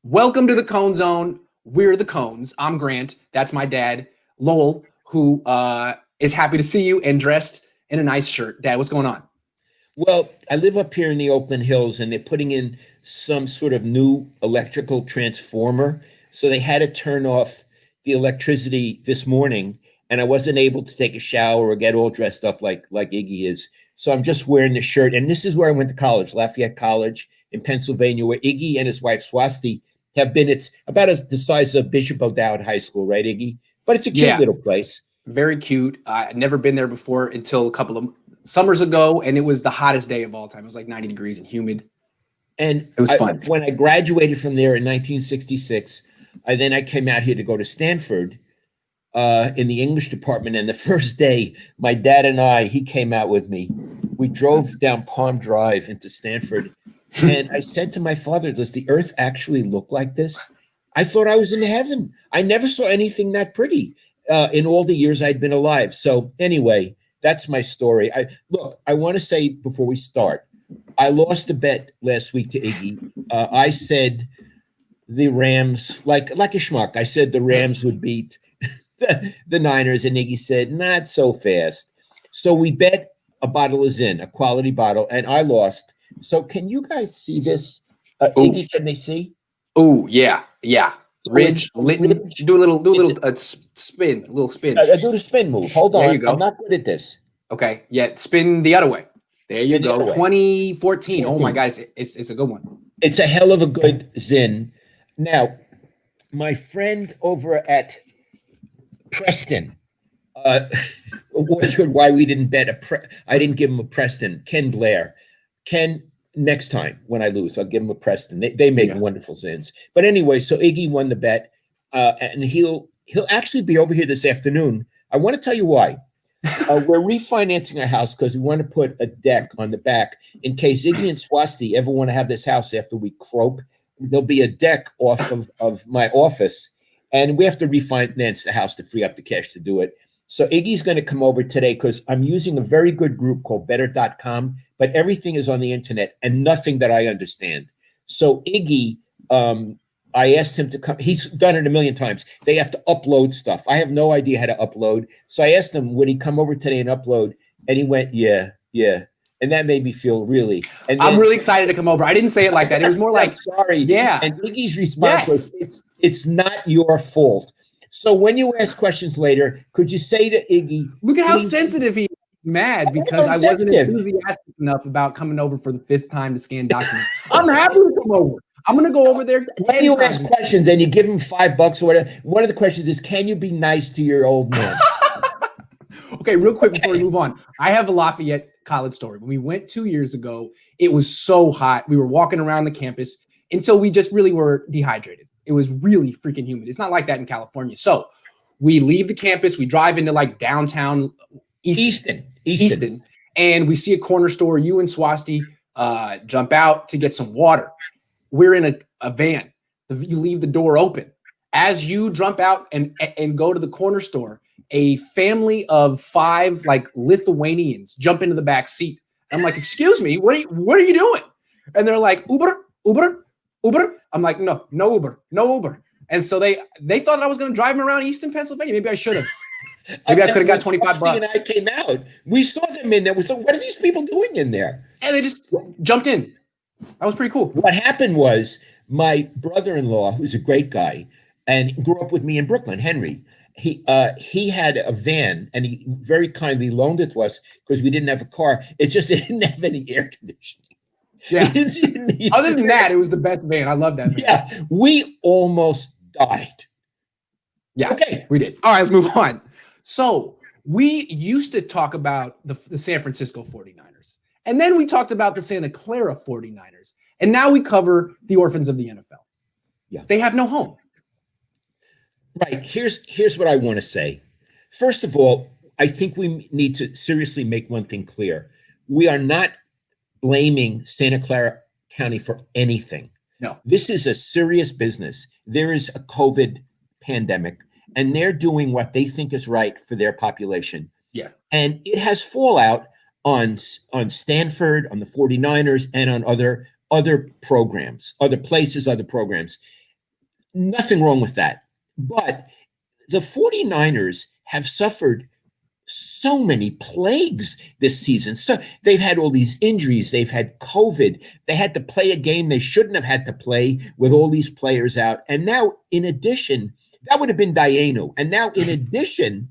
Welcome to the Cohn Zone. We're the Cohns. I'm Grant. That's my dad, Lowell, who is happy to see you and dressed in a nice shirt. Dad, what's going on? Well, I live up here in the Oakland Hills, and they're putting in some sort of new electrical transformer. So they had to turn off the electricity this morning, and I wasn't able to take a shower or get all dressed up like Iggy is. So I'm just wearing the shirt. And this is where I went to college, Lafayette College in Pennsylvania, where Iggy and his wife Swasti have been. It's about the size of Bishop O'Dowd High School, right, Iggy? But it's a cute little place. Very cute. I'd never been there before until a couple of summers ago, and it was the hottest day of all time. It was like 90 degrees and humid. And it was fun. When I graduated from there in 1966, I came out here to go to Stanford in the English department. And the first day, my dad and he came out with me. We drove down Palm Drive into Stanford. And I said to my father, does the earth actually look like this? I thought I was in heaven. I never saw anything that pretty in all the years I'd been alive. So anyway, that's my story. I want to say before we start, I lost a bet last week to Iggy. I said the Rams, like a schmuck, I said the Rams would beat the Niners, and Iggy said, not so fast. So we bet a bottle of Zin, a quality bottle, and I lost. So can you guys see this? Iggy, can they see? Oh, yeah. Ridge, Linton, do a little spin, a little spin. I do the spin move. Hold on. There you go. I'm not good at this. Okay. Yeah, spin the other way. There you go. 2014. Oh my God, it's a good one. It's a hell of a good Zin. Now, my friend over at Preston wondered why we didn't bet I didn't give him a Preston. Ken Blair. Ken, next time when I lose, I'll give him a Preston. They make wonderful Zins. But anyway, so Iggy won the bet, and he'll actually be over here this afternoon. I want to tell you why. We're refinancing our house because we want to put a deck on the back in case Iggy and Swasti ever want to have this house after we croak. There'll be a deck off of my office, and we have to refinance the house to free up the cash to do it. So Iggy's going to come over today because I'm using a very good group called better.com, but everything is on the internet and nothing that I understand. So Iggy, I asked him to come. He's done it a million times. They have to upload stuff. I have no idea how to upload. So I asked him, would he come over today and upload? And he went, yeah. And that made me feel really. And then, I'm really excited to come over. I didn't say it like that. It was more like, sorry. Yeah. And Iggy's response was, it's not your fault. So when you ask questions later, could you say to Iggy, look at how sensitive he is. Mad because I wasn't enthusiastic enough about coming over for the 5th time to scan documents. I'm happy to come over. I'm going to go over there. When you ask questions and you give him $5 or whatever, one of the questions is, can you be nice to your old man? Okay, real quick before we move on. I have a Lafayette College story. When we went 2 years ago, it was so hot. We were walking around the campus until we just really were dehydrated. It was really freaking humid. It's not like that in California. So we leave the campus. We drive into like downtown Easton, and we see a corner store. You and Swasti jump out to get some water. We're in a van. You leave the door open. As you jump out and go to the corner store, a family of 5 like Lithuanians jump into the back seat. I'm like, excuse me, what are you doing? And they're like, Uber. I'm like, no Uber. And so they thought that I was going to drive them around Easton, Pennsylvania. Maybe I should have. Maybe I could have got $25. And I came out. We saw them in there. We said, what are these people doing in there? And they just jumped in. That was pretty cool. What happened was my brother-in-law, who's a great guy, and grew up with me in Brooklyn, Henry. He had a van, and he very kindly loaned it to us because we didn't have a car. It didn't have any air conditioning. Yeah. Other than that, it was the best van. I love that van. Yeah. We almost died. Yeah. Okay. We did. All right, let's move on. So we used to talk about the San Francisco 49ers. And then we talked about the Santa Clara 49ers. And now we cover the Orphans of the NFL. Yeah. They have no home. Right. Here's what I want to say. First of all, I think we need to seriously make one thing clear. We are not blaming Santa Clara County for anything. No. This is a serious business. There is a COVID pandemic, and they're doing what they think is right for their population. Yeah. And it has fallout on Stanford, on the 49ers, and on other programs, other places, other programs. Nothing wrong with that. But the 49ers have suffered so many plagues this season. So they've had all these injuries. They've had COVID. They had to play a game they shouldn't have had to play with all these players out. And now, in addition, that would have been Diano. And now, in addition,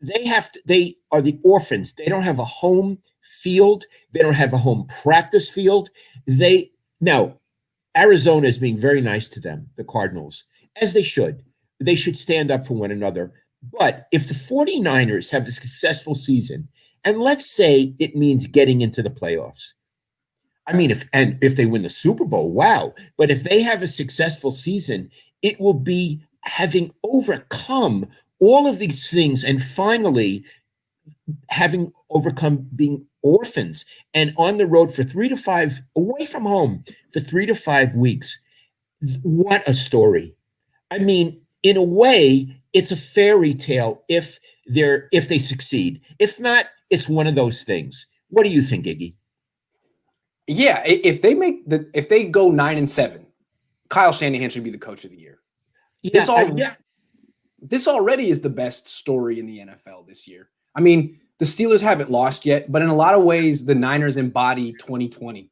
they are the Orphans. They don't have a home field. They don't have a home practice field. Now, Arizona is being very nice to them, the Cardinals, as they should. They should stand up for one another. But if the 49ers have a successful season, and let's say it means getting into the playoffs, I mean, if they win the Super Bowl, wow. But if they have a successful season, it will be having overcome all of these things and finally having overcome being orphans and on the road for 3 to 5, away from home for 3 to 5 weeks. What a story. I mean, in a way, it's a fairy tale if they succeed. If not, it's one of those things. What do you think, Iggy? Yeah, if they go 9-7, Kyle Shanahan should be the coach of the year. This already is the best story in the NFL this year. I mean, the Steelers haven't lost yet, but in a lot of ways, the Niners embody 2020,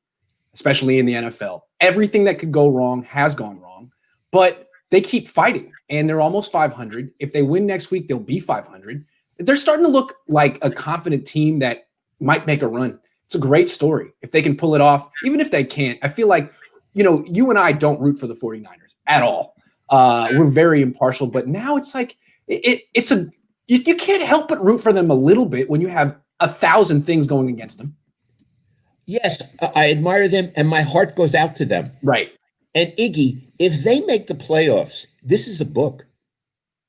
especially in the NFL. Everything that could go wrong has gone wrong, but they keep fighting, and they're almost 500. If they win next week, they'll be 500. They're starting to look like a confident team that might make a run. It's a great story. If they can pull it off, even if they can't, I feel like, you and I don't root for the 49ers at all. We're very impartial, but now it's like you can't help but root for them a little bit when you have 1,000 things going against them. Yes, I admire them, and my heart goes out to them. Right. And Iggy, if they make the playoffs, this is a book.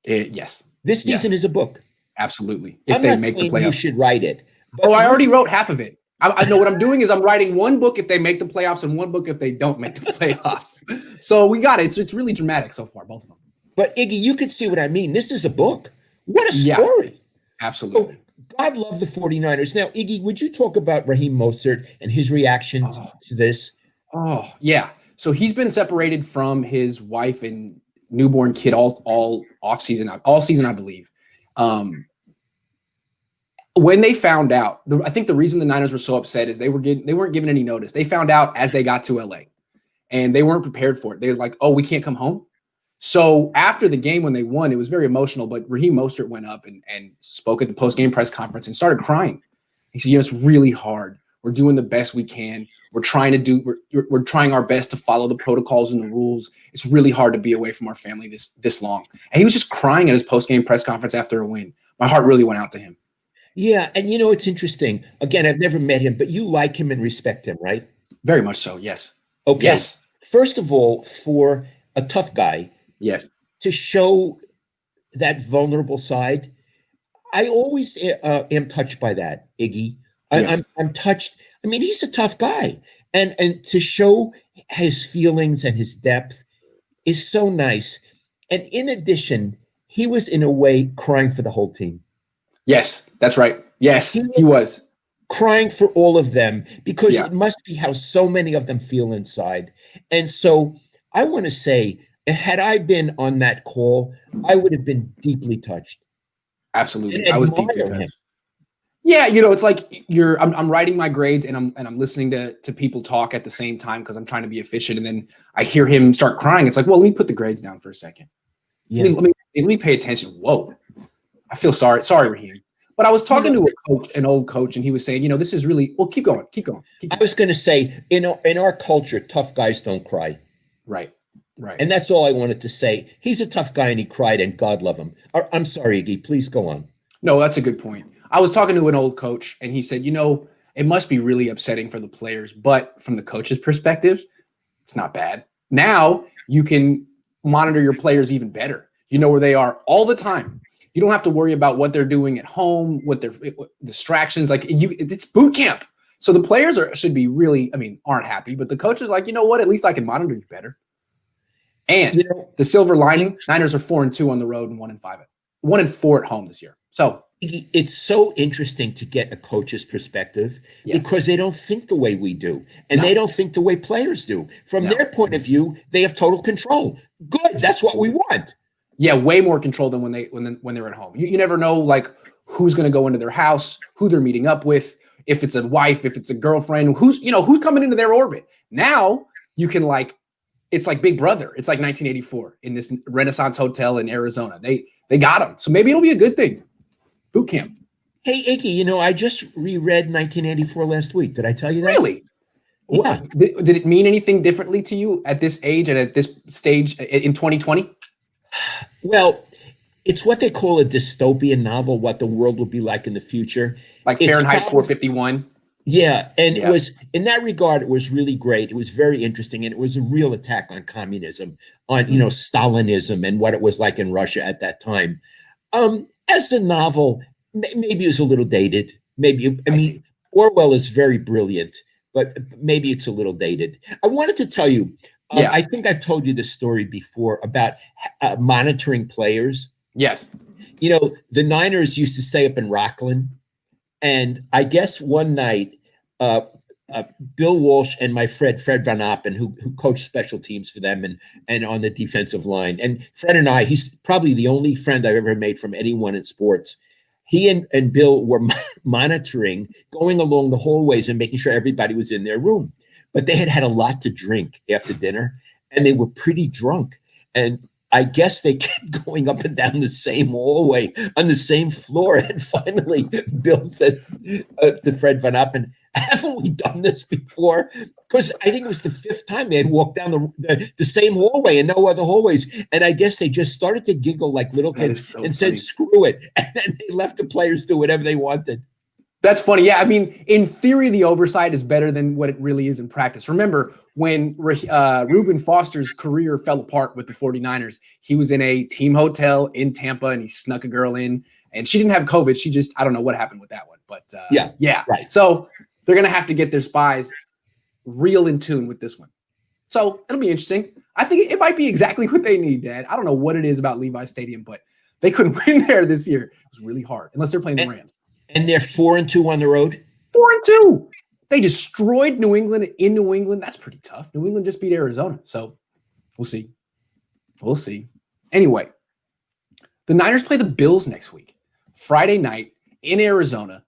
Yes. This season is a book. Absolutely. If they make the playoffs, you should write it. But I already wrote half of it. I know what I'm doing is I'm writing one book if they make the playoffs and one book if they don't make the playoffs. So we got it. It's really dramatic so far, both of them. But Iggy, you could see what I mean. This is a book. What a story. Yeah, absolutely. So God love the 49ers. Now, Iggy, would you talk about Raheem Mostert and his reaction to this? Oh, yeah. So he's been separated from his wife and newborn kid all season, I believe. When they found out, I think the reason the Niners were so upset is they weren't given any notice. They found out as they got to LA, and they weren't prepared for it. They were like, "Oh, we can't come home." So after the game, when they won, it was very emotional. But Raheem Mostert went up and spoke at the post-game press conference and started crying. He said, "It's really hard. We're doing the best we can. We're trying our best to follow the protocols and the rules. It's really hard to be away from our family this long." And he was just crying at his post-game press conference after a win. My heart really went out to him. Yeah, and it's interesting. Again, I've never met him, but you like him and respect him, right? Very much so, yes. Okay. Yes. First of all, for a tough guy, yes, to show that vulnerable side, I always am touched by that, Iggy. Yes. I'm touched. I mean, he's a tough guy, and to show his feelings and his depth is so nice. And in addition, he was in a way crying for the whole team. Yes, that's right. Yes, he was crying for all of them because it must be how so many of them feel inside. And so I want to say, had I been on that call, I would have been deeply touched. Absolutely. I was deeply touched. Yeah, it's like I'm writing my grades and I'm listening to people talk at the same time because I'm trying to be efficient, and then I hear him start crying. It's like, well, let me put the grades down for a second. Yeah. Let me pay attention. Whoa. I feel sorry. Sorry, Raheem. But I was talking to an old coach, and he was saying, this is really, well, keep going. I was going to say, in our culture, tough guys don't cry. Right. And that's all I wanted to say. He's a tough guy, and he cried, and God love him. I'm sorry, Iggy. Please go on. No, that's a good point. I was talking to an old coach, and he said, it must be really upsetting for the players, but from the coach's perspective, it's not bad. Now you can monitor your players even better. You know where they are all the time. You don't have to worry about what they're doing at home, what their distractions. Like it's boot camp. So the players should be really, aren't happy, but the coach is like, you know what? At least I can monitor you better. And the silver lining, Niners are 4-2 on the road and 1-4 at home this year. So It's so interesting to get a coach's perspective Yes. because they don't think the way we do, and No. they don't think the way players do. From No. their point of view, they have total control. Good, that's what we want. Yeah, way more control than when they're at home. You never know like who's going to go into their house, who they're meeting up with, if it's a wife, if it's a girlfriend, who's coming into their orbit. Now you can it's like Big Brother. It's like 1984 in this Renaissance hotel in Arizona. They got them, so maybe it'll be a good thing. Boot camp. Hey, Iggy, I just reread 1984 last week. Did I tell you that? Really? Yeah. Did it mean anything differently to you at this age and at this stage in 2020? Well, it's what they call a dystopian novel, what the world will be like in the future. Like Fahrenheit 451? Yeah, and it was, in that regard, it was really great. It was very interesting, and it was a real attack on communism, on, Stalinism and what it was like in Russia at that time. As the novel, maybe it was a little dated. Maybe, Orwell is very brilliant, but maybe it's a little dated. I wanted to tell you, I think I've told you this story before about monitoring players. Yes. The Niners used to stay up in Rockland, and I guess one night, Bill Walsh and my Fred Van Oppen, who coached special teams for them and on the defensive line. And Fred and I, he's probably the only friend I've ever made from anyone in sports. He and Bill were monitoring, going along the hallways and making sure everybody was in their room. But they had a lot to drink after dinner, and they were pretty drunk. And I guess they kept going up and down the same hallway on the same floor. And finally, Bill said to Fred Van Oppen, haven't we done this before? Because I think it was the fifth time they had walked down the same hallway and no other hallways. And I guess they just started to giggle like little kids and said, screw it. And then they left the players do whatever they wanted. That's funny. Yeah, I mean, in theory, the oversight is better than what it really is in practice. Remember when Reuben Foster's career fell apart with the 49ers, he was in a team hotel in Tampa and he snuck a girl in and she didn't have COVID. She just, I don't know what happened with that one, but yeah. Right. So they're going to have to get their spies real in tune with this one. So it'll be interesting. I think it might be exactly what they need, Dad. I don't know what it is about Levi Stadium, but they couldn't win there this year. It was really hard, unless they're playing the Rams. And they're 4-2 on the road? 4-2. They destroyed New England in New England. That's pretty tough. New England just beat Arizona. So we'll see. We'll see. Anyway, the Niners play the Bills next week, Friday night in Arizona.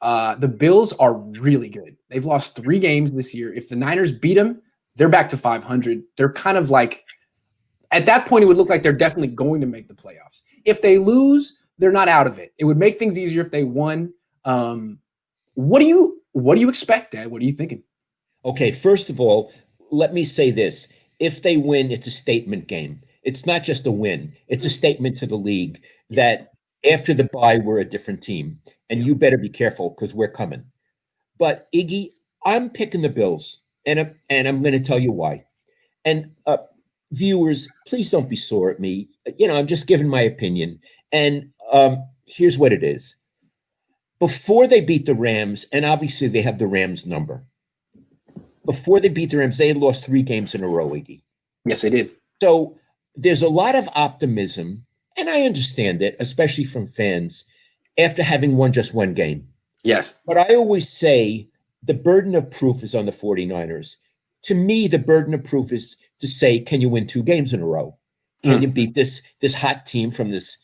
The Bills are really good. They've lost 3 games this year. If the Niners beat them, they're back to 500. They're kind of like, at that point, it would look like they're definitely going to make the playoffs. If they lose, they're not out of it. It would make things easier if they won. What do you expect, Dad? What are you thinking? Okay, first of all, let me say this. If they win, it's a statement game. It's not just a win. It's a statement to the league that after the bye, we're a different team. And you better be careful because we're coming. But, Iggy, I'm picking the Bills, and I'm going to tell you why. And viewers, please don't be sore at me. I'm just giving my opinion. And here's what it is. Before they beat the Rams, and obviously they have the Rams number. Before they beat the Rams, they had lost 3 games in a row, Iggy. Yes, they did. So there's a lot of optimism, and I understand it, especially from fans, after having won just 1 game. Yes. But I always say the burden of proof is on the 49ers. To me, the burden of proof is to say, can you win 2 games in a row? Can you beat this hot team from this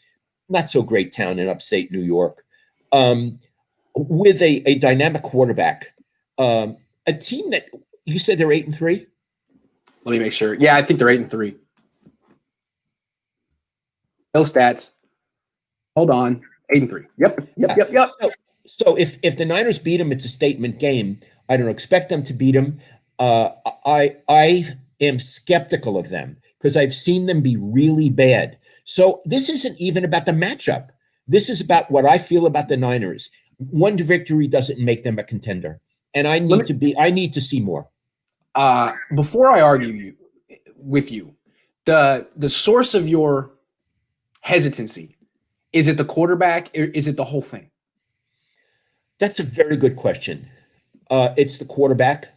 not so great town in upstate New York with a dynamic quarterback, a team that you said they're 8-3? Let me make sure. Yeah, I think they're 8-3. No stats. Hold on. 8-3. Yep. So if the Niners beat them, it's a statement game. I don't expect them to beat them. I am skeptical of them because I've seen them be really bad. So this isn't even about the matchup. This is about what I feel about the Niners. 1 victory doesn't make them a contender. And I need to see more. Before I argue with you, the source of your hesitancy, is it the quarterback or is it the whole thing? That's a very good question. It's the quarterback.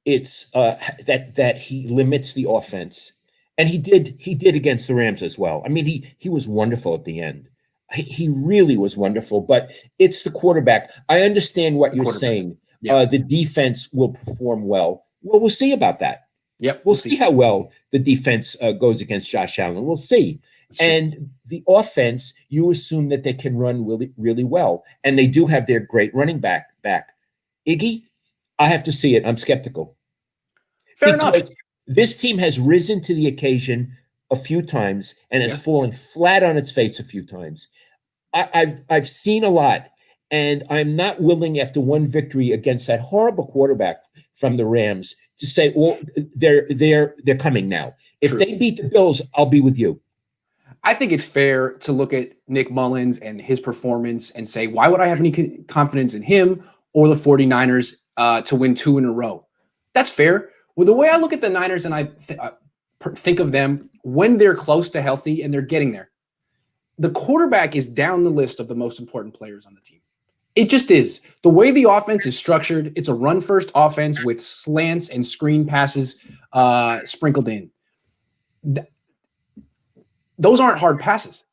It's that he limits the offense. And he did against the Rams as well. I mean, he was wonderful at the end. he really was wonderful. But it's the quarterback. I understand what you're saying. Yeah. The defense will perform well. Well, we'll see about that. Yep. We'll see how well the defense goes against Josh Allen. We'll see. And the offense, you assume that they can run really, really well. And they do have their great running back. Iggy, I have to see it. I'm skeptical. Fair enough. This team has risen to the occasion a few times and has fallen flat on its face a few times. I've seen a lot, and I'm not willing after one victory against that horrible quarterback from the Rams to say, well, they're coming now. If they beat the Bills, I'll be with you. I think it's fair to look at Nick Mullins and his performance and say, why would I have any confidence in him or the 49ers to win 2 in a row? That's fair. Well, the way I look at the Niners and I think of them when they're close to healthy and they're getting there, the quarterback is down the list of the most important players on the team. It just is. The way the offense is structured, it's a run-first offense with slants and screen passes sprinkled in. Those aren't hard passes.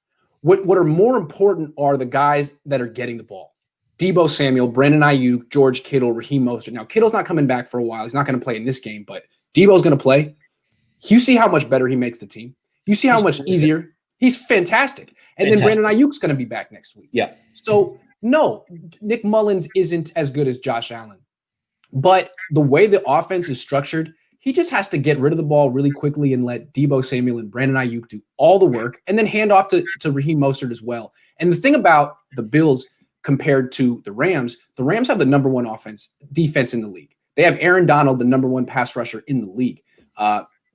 What are more important are the guys that are getting the ball. Deebo Samuel, Brandon Ayuk, George Kittle, Raheem Mostert. Now, Kittle's not coming back for a while. He's not going to play in this game, but Deebo's going to play. You see how much better he makes the team. You see how much easier. He's fantastic. And then Brandon Ayuk's going to be back next week. Yeah. So, no, Nick Mullins isn't as good as Josh Allen. But the way the offense is structured, he just has to get rid of the ball really quickly and let Deebo Samuel and Brandon Ayuk do all the work and then hand off to Raheem Mostert as well. And the thing about the Bills compared to the Rams have the number one defense in the league. They have Aaron Donald, the number one pass rusher in the league.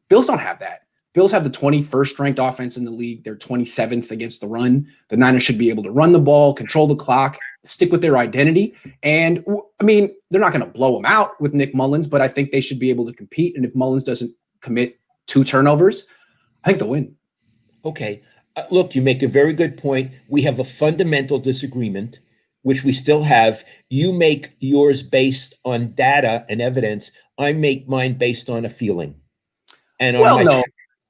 Bills don't have that. Bills have the 21st ranked offense in the league. They're 27th against the run. The Niners should be able to run the ball, control the clock, stick with their identity. And I mean, they're not going to blow them out with Nick Mullins, but I think they should be able to compete. And if Mullins doesn't commit 2 turnovers, I think they'll win. Okay. Look, you make a very good point. We have a fundamental disagreement, which we still have. You make yours based on data and evidence. I make mine based on a feeling. And no.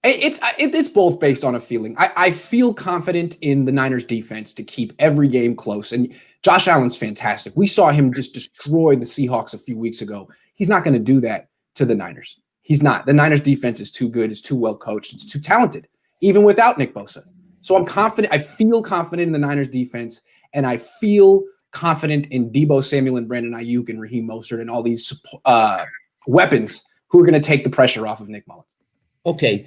It's both based on a feeling. I feel confident in the Niners defense to keep every game close. And Josh Allen's fantastic. We saw him just destroy the Seahawks a few weeks ago. He's not going to do that to the Niners. He's not. The Niners defense is too good. It's too well coached. It's too talented, even without Nick Bosa. So I'm confident. I feel confident in the Niners defense, and I feel confident in Deebo Samuel and Brandon Ayuk and Raheem Mostert and all these weapons who are going to take the pressure off of Nick Mullins. Okay.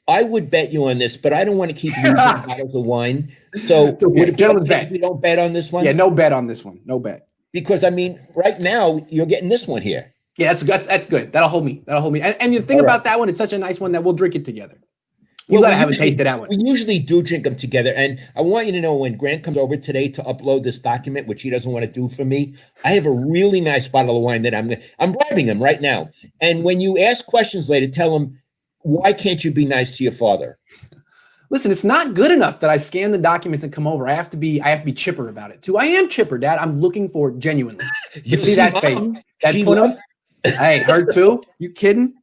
I would bet you on this, but I don't want to keep using bottles of wine. So okay. Gentlemen's bet. We don't bet on this one? Yeah, no bet on this one. No bet. Because, I mean, right now, you're getting this one here. Yeah, that's good. That'll hold me. And the thing about that one, it's such a nice one that we'll drink it together. You got to have a taste of that one. We usually do drink them together. And I want you to know when Grant comes over today to upload this document, which he doesn't want to do for me, I have a really nice bottle of wine that I'm bribing him right now. And when you ask questions later, tell him, why can't you be nice to your father? Listen, it's not good enough that I scan the documents and come over. I have to be chipper about it too. I am chipper, Dad. I'm looking for it genuinely. You see that face? That put up? Hey, her too? You kidding?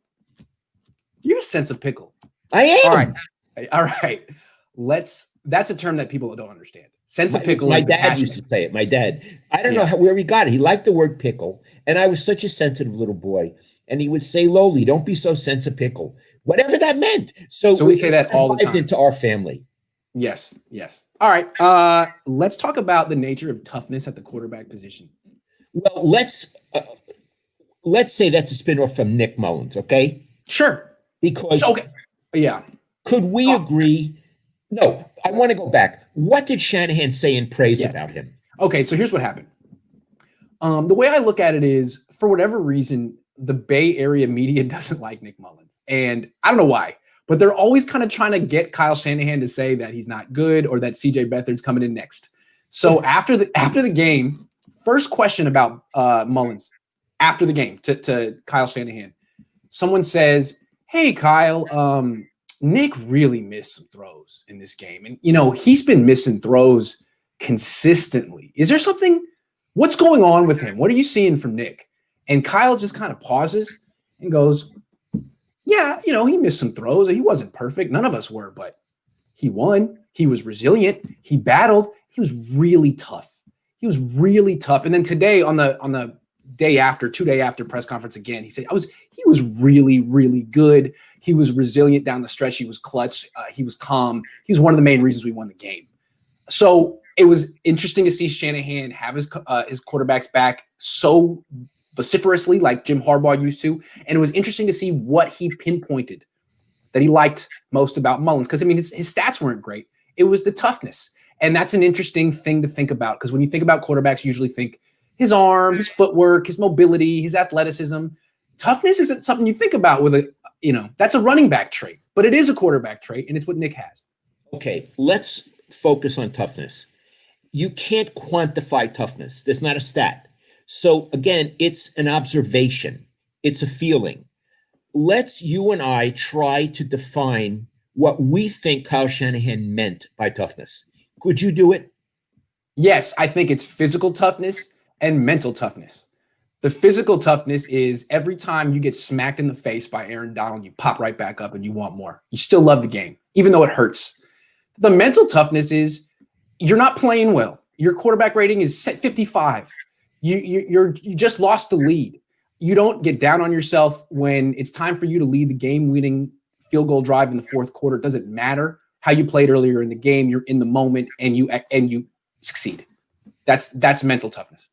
You're a sense of pickle. I am. All right. That's a term that people don't understand. Sense of pickle. My dad used to say it. My dad. I don't know where he got it. He liked the word pickle. And I was such a sensitive little boy. And he would say, Lowly, don't be so sense of pickle. Whatever that meant. So we say that all the time. Into our family. Yes. All right. Let's talk about the nature of toughness at the quarterback position. Well, let's say that's a spinoff from Nick Mullins, okay? Sure. Because yeah. Could we agree? No, I want to go back. What did Shanahan say in praise about him? Okay, so here's what happened. The way I look at it is, for whatever reason, the Bay Area media doesn't like Nick Mullins. And I don't know why, but they're always kind of trying to get Kyle Shanahan to say that he's not good or that CJ Beathard's coming in next. So after the game, first question about Mullins after the game to Kyle Shanahan, someone says, hey, Kyle, Nick really missed some throws in this game. And, he's been missing throws consistently. Is there something? What's going on with him? What are you seeing from Nick? And Kyle just kind of pauses and goes, yeah, he missed some throws. He wasn't perfect. None of us were, but He won. He was resilient. He battled. He was really tough. He was really tough. And then today on the day after, 2 day after press conference again, he said, he was really, really good. He was resilient down the stretch. He was clutch. He was calm. He was one of the main reasons we won the game. So it was interesting to see Shanahan have his quarterbacks back so vociferously like Jim Harbaugh used to. And it was interesting to see what he pinpointed that he liked most about Mullins. Because, I mean, his stats weren't great. It was the toughness. And that's an interesting thing to think about. Because when you think about quarterbacks, you usually think his arm, his footwork, his mobility, his athleticism. Toughness isn't something you think about with that's a running back trait. But it is a quarterback trait, and it's what Nick has. Okay, let's focus on toughness. You can't quantify toughness. There's not a stat. So again, it's an observation. It's a feeling. You and I try to define what we think Kyle Shanahan meant by toughness. Could you do it? Yes, I think it's physical toughness and mental toughness. The physical toughness is every time you get smacked in the face by Aaron Donald, you pop right back up and you want more. You still love the game, even though it hurts. The mental toughness is you're not playing well. Your quarterback rating is set 55. You just lost the lead. You don't get down on yourself when it's time for you to lead the game-winning field goal drive in the fourth quarter. It doesn't matter how you played earlier in the game. You're in the moment and you succeed. That's mental toughness.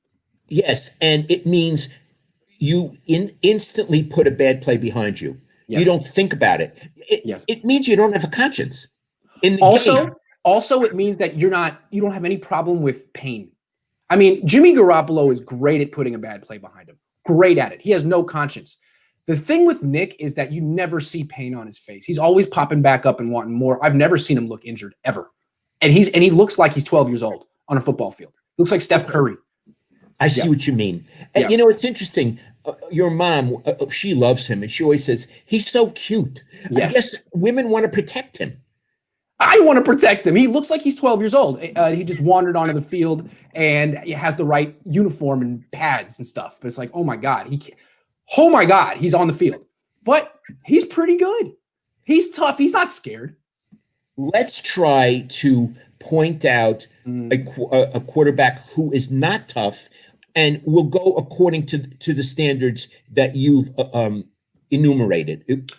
Yes, and it means you instantly put a bad play behind you. Yes. You don't think about it. It means you don't have a conscience. Also, it means that you don't have any problem with pain. I mean, Jimmy Garoppolo is great at putting a bad play behind him. Great at it. He has no conscience. The thing with Nick is that you never see pain on his face. He's always popping back up and wanting more. I've never seen him look injured ever. And he looks like he's 12 years old on a football field. He looks like Steph Curry. I see what you mean. And it's interesting. Your mom, she loves him, and she always says, he's so cute. Yes. I guess women want to protect him. I want to protect him. He looks like he's 12 years old. He just wandered onto the field, and he has the right uniform and pads and stuff. But it's like, oh, my God, he's on the field. But he's pretty good. He's tough. He's not scared. Let's try to point out a quarterback who is not tough, and we'll go according to the standards that you've enumerated.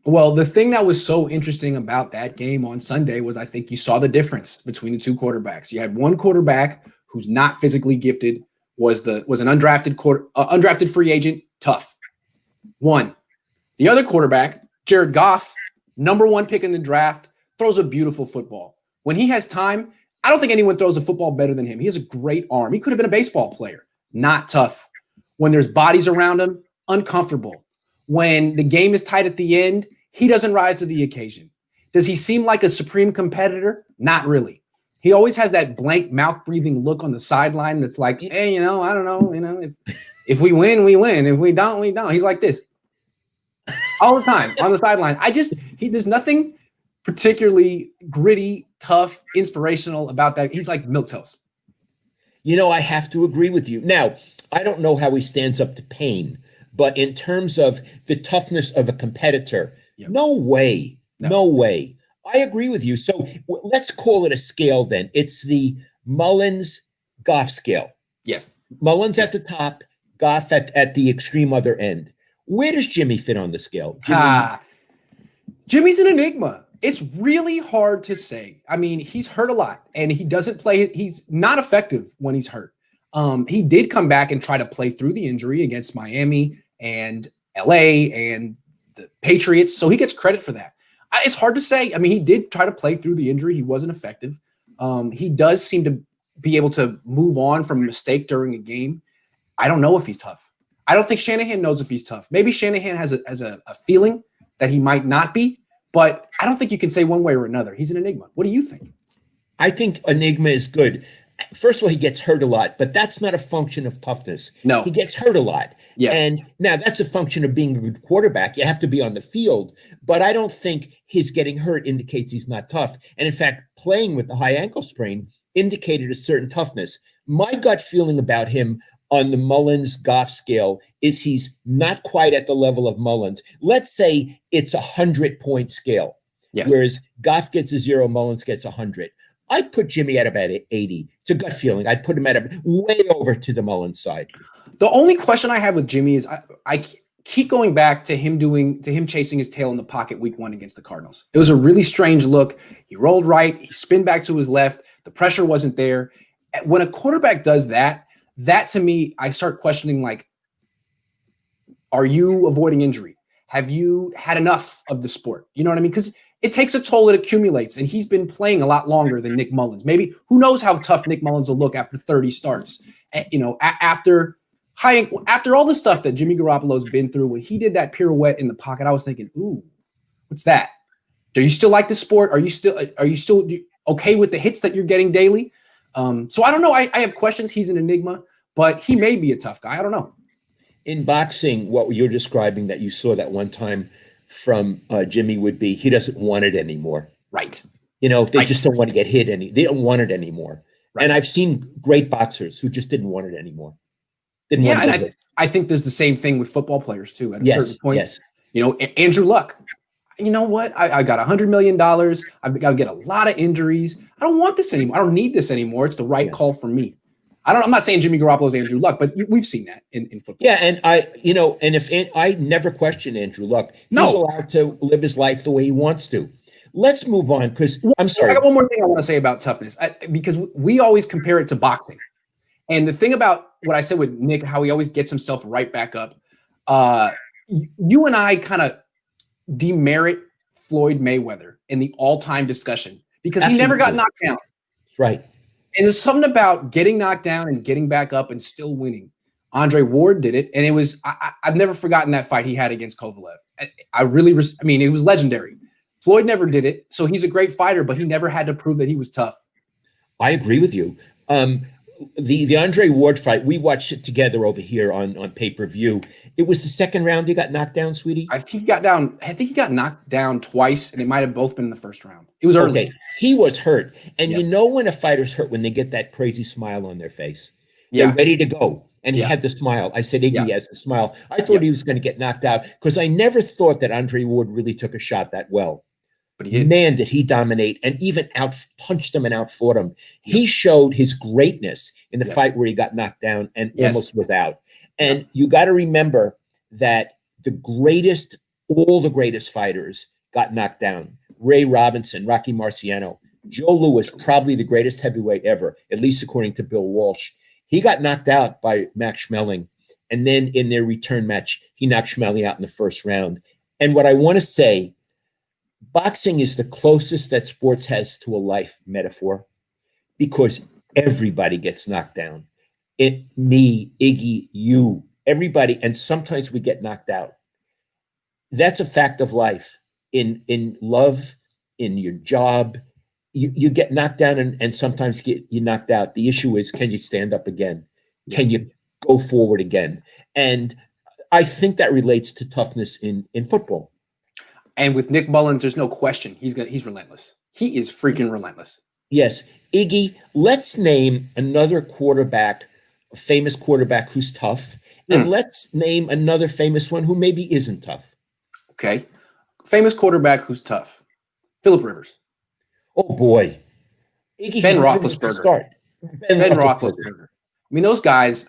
Well, the thing that was so interesting about that game on Sunday was I think you saw the difference between the two quarterbacks. You had one quarterback who's not physically gifted, was an undrafted free agent, tough. One. The other quarterback, Jared Goff, number 1 pick in the draft, throws a beautiful football. When he has time, I don't think anyone throws a football better than him. He has a great arm. He could have been a baseball player. Not tough. When there's bodies around him, uncomfortable. When the game is tight at the end, he doesn't rise to the occasion. Does he seem like a supreme competitor? Not really. He always has that blank mouth-breathing look on the sideline that's like, hey, I don't know, if we win, we win. If we don't, we don't. He's like this all the time on the sideline. There's nothing particularly gritty, tough, inspirational about that. He's like milquetoast. I have to agree with you. Now, I don't know how he stands up to pain, but in terms of the toughness of a competitor, no way. I agree with you. So let's call it a scale then. It's the Mullins-Goff scale. Yes. Mullins at the top, Goff at the extreme other end. Where does Jimmy fit on the scale? Jimmy's an enigma. It's really hard to say. I mean, he's hurt a lot, and he doesn't play. He's not effective when he's hurt. He did come back and try to play through the injury against Miami and LA and the Patriots, so he gets credit for that. It's hard to say. I mean, he did try to play through the injury. He wasn't effective. He does seem to be able to move on from a mistake during a game. I don't know if he's tough. I don't think Shanahan knows if he's tough. Maybe Shanahan has a feeling that he might not be, but I don't think you can say one way or another. He's an enigma. What do you think? I think enigma is good. First of all, he gets hurt a lot, but that's not a function of toughness. No. He gets hurt a lot. Yes. And now that's a function of being a good quarterback. You have to be on the field, but I don't think his getting hurt indicates he's not tough. And in fact, playing with the high ankle sprain indicated a certain toughness. My gut feeling about him on the Mullins-Goff scale is he's not quite at the level of Mullins. Let's say it's a 100-point scale. Yes. whereas Goff gets a 0, Mullins gets 100. I'd put Jimmy at about 80. It's a gut feeling. I'd put him at way over to the Mullins side. The only question I have with Jimmy is I keep going back to him chasing his tail in the pocket week 1 against the Cardinals. It was a really strange look. He rolled right. He spun back to his left. The pressure wasn't there. When a quarterback does that to me, I start questioning, like, are you avoiding injury? Have you had enough of the sport? You know what I mean? Because it takes a toll, it accumulates, and he's been playing a lot longer than Nick Mullins. Maybe, who knows how tough Nick Mullins will look after 30 starts. After all the stuff that Jimmy Garoppolo's been through, when he did that pirouette in the pocket, I was thinking, ooh, what's that? Do you still like the sport? Are you still okay with the hits that you're getting daily? So I don't know. I have questions. He's an enigma, but he may be a tough guy. I don't know. In boxing, what you're describing that you saw that one time from Jimmy would be he doesn't want it anymore. Right. They just don't want to get hit they don't want it anymore. Right. And I've seen great boxers who just didn't want it anymore. I think there's the same thing with football players too. At a certain point, yes. Andrew Luck. You know what? I got $100 million. I'll get a lot of injuries. I don't want this anymore. I don't need this anymore. It's the right call for me. I'm not saying Jimmy Garoppolo's Andrew Luck, but we've seen that in football. Yeah, and I never question Andrew Luck. He's allowed to live his life the way he wants to. Let's move on, because I'm sorry. I got one more thing I want to say about toughness, because we always compare it to boxing. And the thing about what I said with Nick, how he always gets himself right back up, you and I kind of demerit Floyd Mayweather in the all-time discussion because he never got knocked down. Right. And there's something about getting knocked down and getting back up and still winning. Andre Ward did it, and it was I've never forgotten that fight he had against Kovalev. It was legendary. Floyd never did it, so he's a great fighter, but he never had to prove that he was tough. I agree with you. The Andre Ward fight, we watched it together over here on pay-per-view. It was the second round he got knocked down, sweetie? I think he got knocked down twice, and it might have both been in the first round. It was early. Okay. He was hurt. And when a fighter's hurt, when they get that crazy smile on their face, they're ready to go. And he had the smile. I said, Iggy has the smile. I thought he was going to get knocked out because I never thought that Andre Ward really took a shot that well. But he did. Man, did he dominate and even out-punched him and out-fought him. He showed his greatness in the fight where he got knocked down and almost was out. And you got to remember that all the greatest fighters got knocked down. Ray Robinson, Rocky Marciano, Joe Louis, probably the greatest heavyweight ever, at least according to Bill Walsh. He got knocked out by Max Schmeling. And then in their return match, he knocked Schmeling out in the first round. And what I want to say, boxing is the closest that sports has to a life metaphor because everybody gets knocked down. Me, Iggy, you, everybody. And sometimes we get knocked out. That's a fact of life. In love, in your job, you get knocked down and sometimes you knocked out. The issue is, can you stand up again? Can you go forward again? And I think that relates to toughness in football. And with Nick Mullins, there's no question he's relentless. He is freaking relentless. Yes. Iggy, let's name another quarterback, a famous quarterback who's tough, and let's name another famous one who maybe isn't tough. Okay. Famous quarterback who's tough. Phillip Rivers. Oh, boy. Iggy, Ben Roethlisberger. Ben Roethlisberger. I mean, those guys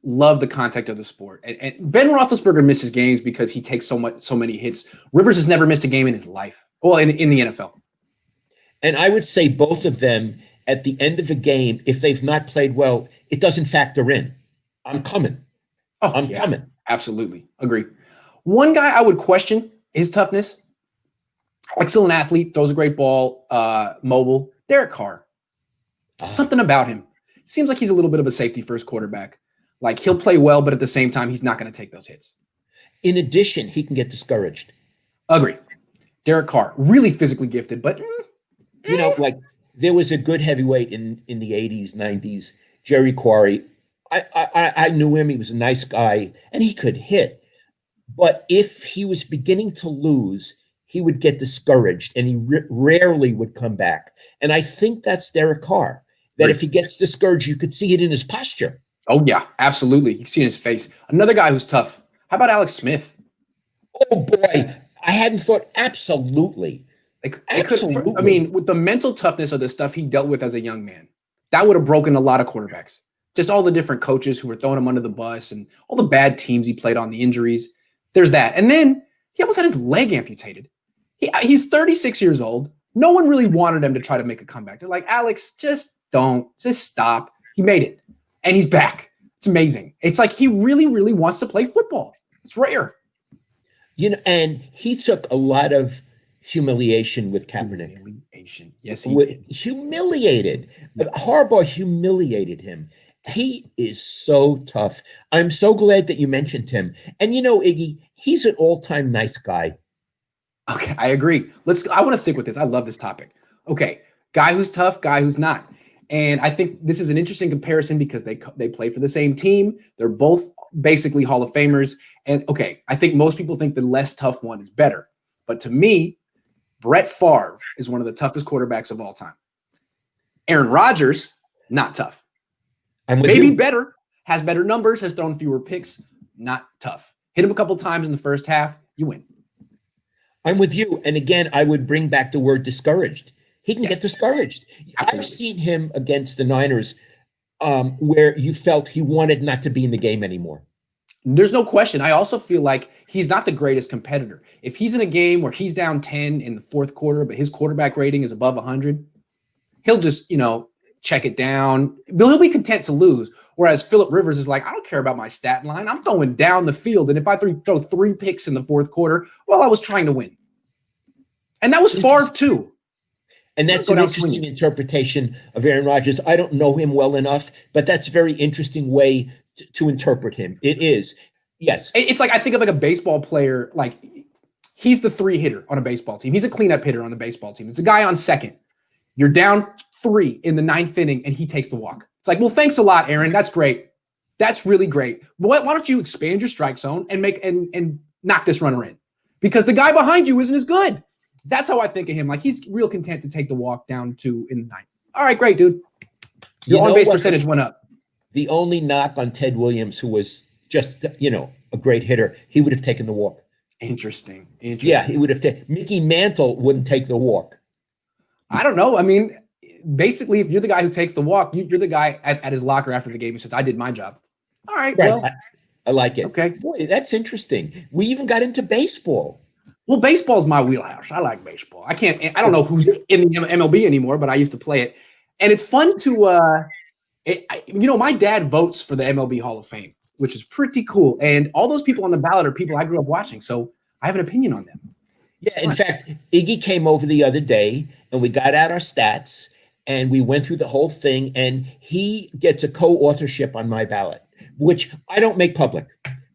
love the contact of the sport. And Ben Roethlisberger misses games because he takes so many hits. Rivers has never missed a game in his life. Well, in the NFL. And I would say both of them at the end of a game, if they've not played well, it doesn't factor in. I'm coming. I'm coming. Absolutely. Agree. One guy I would question his toughness. Excellent athlete, throws a great ball, mobile. Derek Carr. Something about him. Seems like he's a little bit of a safety first quarterback. Like he'll play well, but at the same time, he's not going to take those hits. In addition, he can get discouraged. Agree. Derek Carr, really physically gifted, but like there was a good heavyweight in the 80s, 90s, Jerry Quarry. I knew him. He was a nice guy and he could hit. But if he was beginning to lose, he would get discouraged and he rarely would come back. And I think that's Derek Carr. That if he gets discouraged, you could see it in his posture. Oh, yeah, absolutely. You can see it in his face. Another guy who's tough. How about Alex Smith? Oh, boy. I hadn't thought absolutely. They could, I mean, with the mental toughness of the stuff he dealt with as a young man, that would have broken a lot of quarterbacks. Just all the different coaches who were throwing him under the bus and all the bad teams he played on, the injuries. There's that. And then he almost had his leg amputated. He's 36 years old. No one really wanted him to try to make a comeback. They're like, Alex, just stop. He made it. And he's back. It's amazing. It's like he really, really wants to play football. It's rare. And he took a lot of humiliation with Kaepernick. Humiliation. Yes, he did. Humiliated. Harbaugh humiliated him. He is so tough. I'm so glad that you mentioned him. And Iggy, he's an all-time nice guy. Okay, I agree. I want to stick with this. I love this topic. Okay, guy who's tough, guy who's not. And I think this is an interesting comparison because they play for the same team. They're both basically Hall of Famers. And okay, I think most people think the less tough one is better. But to me, Brett Favre is one of the toughest quarterbacks of all time. Aaron Rodgers, not tough. Maybe better, has better numbers, has thrown fewer picks, not tough. Hit him a couple times in the first half, you win. I'm with you. And again, I would bring back the word discouraged. He can get discouraged. Absolutely. I've seen him against the Niners where you felt he wanted not to be in the game anymore. There's no question. I also feel like he's not the greatest competitor. If he's in a game where he's down 10 in the fourth quarter, but his quarterback rating is above 100, he'll just, check it down. He'll be content to lose. Whereas Phillip Rivers is like, I don't care about my stat line. I'm throwing down the field. And if I throw 3 picks in the fourth quarter, well, I was trying to win. And that was Favre too. And that's an interesting interpretation of Aaron Rodgers. I don't know him well enough, but that's a very interesting way to interpret him. It is. Yes. It's like, I think of like a baseball player, like he's the 3 hitter on a baseball team. He's a cleanup hitter on the baseball team. It's a guy on second. You're down 3 in the 9th inning and he takes the walk. It's like, well, thanks a lot, Aaron. That's great. That's really great. Why don't you expand your strike zone and and knock this runner in? Because the guy behind you isn't as good. That's how I think of him. Like he's real content to take the walk down 2 in the 9th. All right, great, dude. Your on-base percentage went up. The only knock on Ted Williams, who was just, a great hitter, he would have taken the walk. Interesting. Yeah, he would have taken. Mickey Mantle wouldn't take the walk. I don't know. I mean, basically, if you're the guy who takes the walk, you're the guy at his locker after the game who says, I did my job. All right, well. I like it. Okay. Boy, that's interesting. We even got into baseball. Well, baseball's my wheelhouse. I like baseball. I don't know who's in the MLB anymore, but I used to play it. And it's fun to, my dad votes for the MLB Hall of Fame, which is pretty cool. And all those people on the ballot are people I grew up watching. So I have an opinion on them. Yeah, in fact, Iggy came over the other day and we got out our stats and we went through the whole thing and he gets a co-authorship on my ballot, which I don't make public.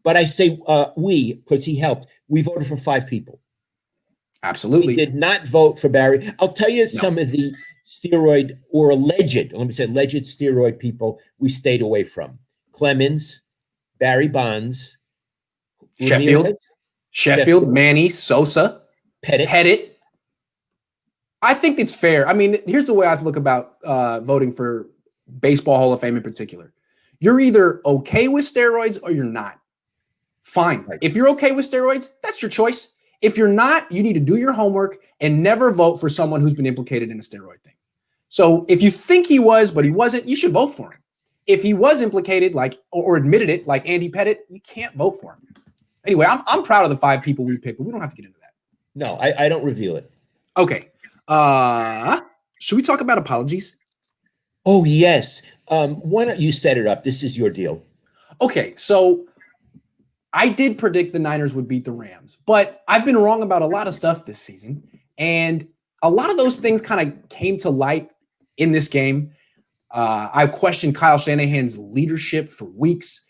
But I say we, because he helped. We voted for 5 people. Absolutely. We did not vote for Barry. I'll tell you some of the steroid or alleged steroid people we stayed away from. Clemens, Barry Bonds, Sheffield, Manny, Sosa, Pettit. I think it's fair. I mean, here's the way I look about voting for Baseball Hall of Fame in particular. You're either okay with steroids or you're not. Fine. Right. If you're okay with steroids, that's your choice. If you're not, you need to do your homework and never vote for someone who's been implicated in a steroid thing. So if you think he was, but he wasn't, you should vote for him. If he was implicated, or admitted it, like Andy Pettit, you can't vote for him. Anyway, I'm proud of the 5 people we picked, but we don't have to get into that. No, I don't reveal it. Okay. Should we talk about apologies? Oh, yes. Why don't you set it up? This is your deal. Okay, so I did predict the Niners would beat the Rams, but I've been wrong about a lot of stuff this season. And a lot of those things kind of came to light in this game. I questioned Kyle Shanahan's leadership for weeks.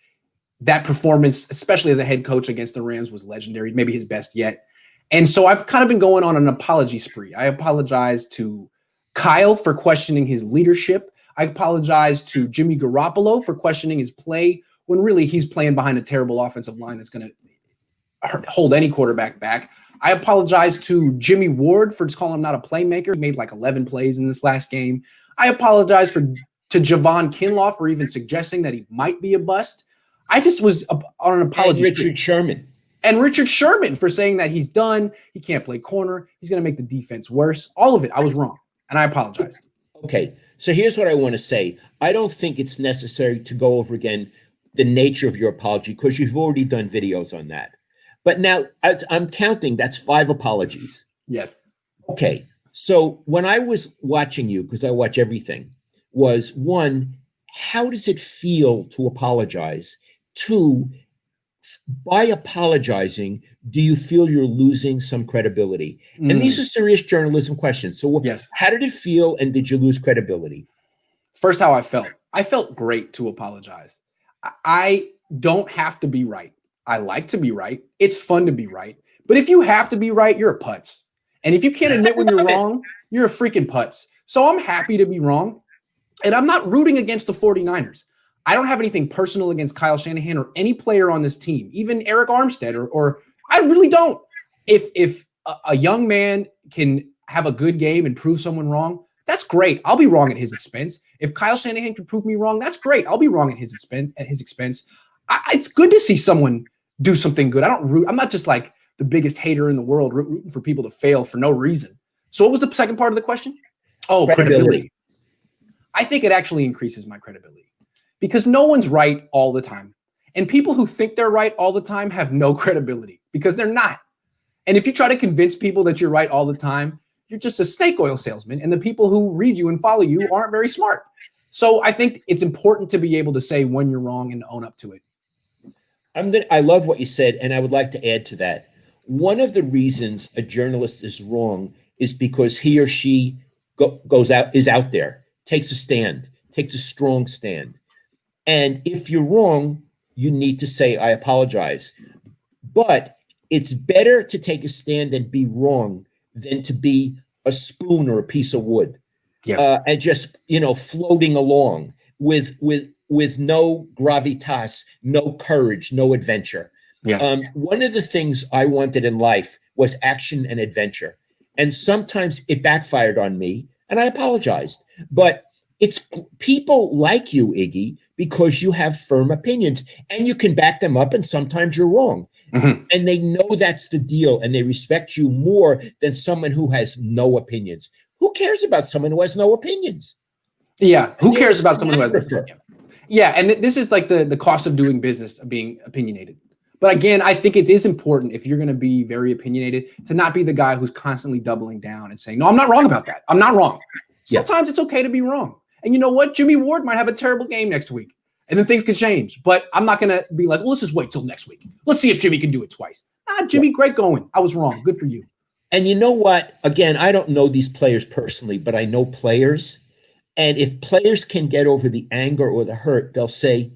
That performance, especially as a head coach against the Rams, was legendary, maybe his best yet. And so I've kind of been going on an apology spree. I apologize to Kyle for questioning his leadership. I apologize to Jimmy Garoppolo for questioning his play when really he's playing behind a terrible offensive line that's going to hold any quarterback back. I apologize to Jimmy Ward for just calling him not a playmaker. He made like 11 plays in this last game. I apologize to Javon Kinlaw for even suggesting that he might be a bust. I just was on an apology. And Richard Sherman. And Richard Sherman for saying that he's done. He can't play corner. He's going to make the defense worse. All of it. I was wrong. And I apologize. Okay. So here's what I want to say. I don't think it's necessary to go over again the nature of your apology because you've already done videos on that. But now I'm counting, that's 5 apologies. Yes. Okay. So when I was watching you, because I watch everything, was 1, how does it feel to apologize? 2, by apologizing, do you feel you're losing some credibility? And these are serious journalism questions. So yes. How did it feel and did you lose credibility? First, how I felt. I felt great to apologize. I don't have to be right. I like to be right. It's fun to be right. But if you have to be right, you're a putz. And if you can't admit when you're wrong, you're a freaking putz. So I'm happy to be wrong. And I'm not rooting against the 49ers. I don't have anything personal against Kyle Shanahan or any player on this team, even Eric Armstead, or I really don't. If a young man can have a good game and prove someone wrong, that's great. I'll be wrong at his expense. If Kyle Shanahan can prove me wrong, that's great. I'll be wrong at his expense. It's good to see someone do something good. I'm not just like the biggest hater in the world rooting for people to fail for no reason. So what was the second part of the question? Oh, credibility. I think it actually increases my credibility because no one's right all the time. And people who think they're right all the time have no credibility because they're not. And if you try to convince people that you're right all the time, you're just a snake oil salesman. And the people who read you and follow you aren't very smart. So I think it's important to be able to say when you're wrong and own up to it. I love what you said, and I would like to add to that. One of the reasons a journalist is wrong is because he or she is out there, takes a stand, takes a strong stand. And if you're wrong, you need to say, I apologize. But it's better to take a stand and be wrong than to be a spoon or a piece of wood. Yes. And just, floating along with no gravitas, no courage, no adventure. Yes. One of the things I wanted in life was action and adventure. And sometimes it backfired on me, and I apologized. But it's people like you, Iggy, because you have firm opinions, and you can back them up, and sometimes you're wrong. Mm-hmm. And they know that's the deal, and they respect you more than someone who has no opinions. Who cares about someone who has no opinions? Yeah, who cares about someone who has no opinions? Yeah, and this is like the cost of doing business, of being opinionated. But again, I think it is important if you're going to be very opinionated to not be the guy who's constantly doubling down and saying, no, I'm not wrong about that. I'm not wrong. Sometimes it's okay to be wrong. And you know what? Jimmy Ward might have a terrible game next week. And then things could change. But I'm not going to be like, well, let's just wait till next week. Let's see if Jimmy can do it twice. Jimmy, great going. I was wrong. Good for you. And you know what? Again, I don't know these players personally, but I know players. And if players can get over the anger or the hurt, they'll say,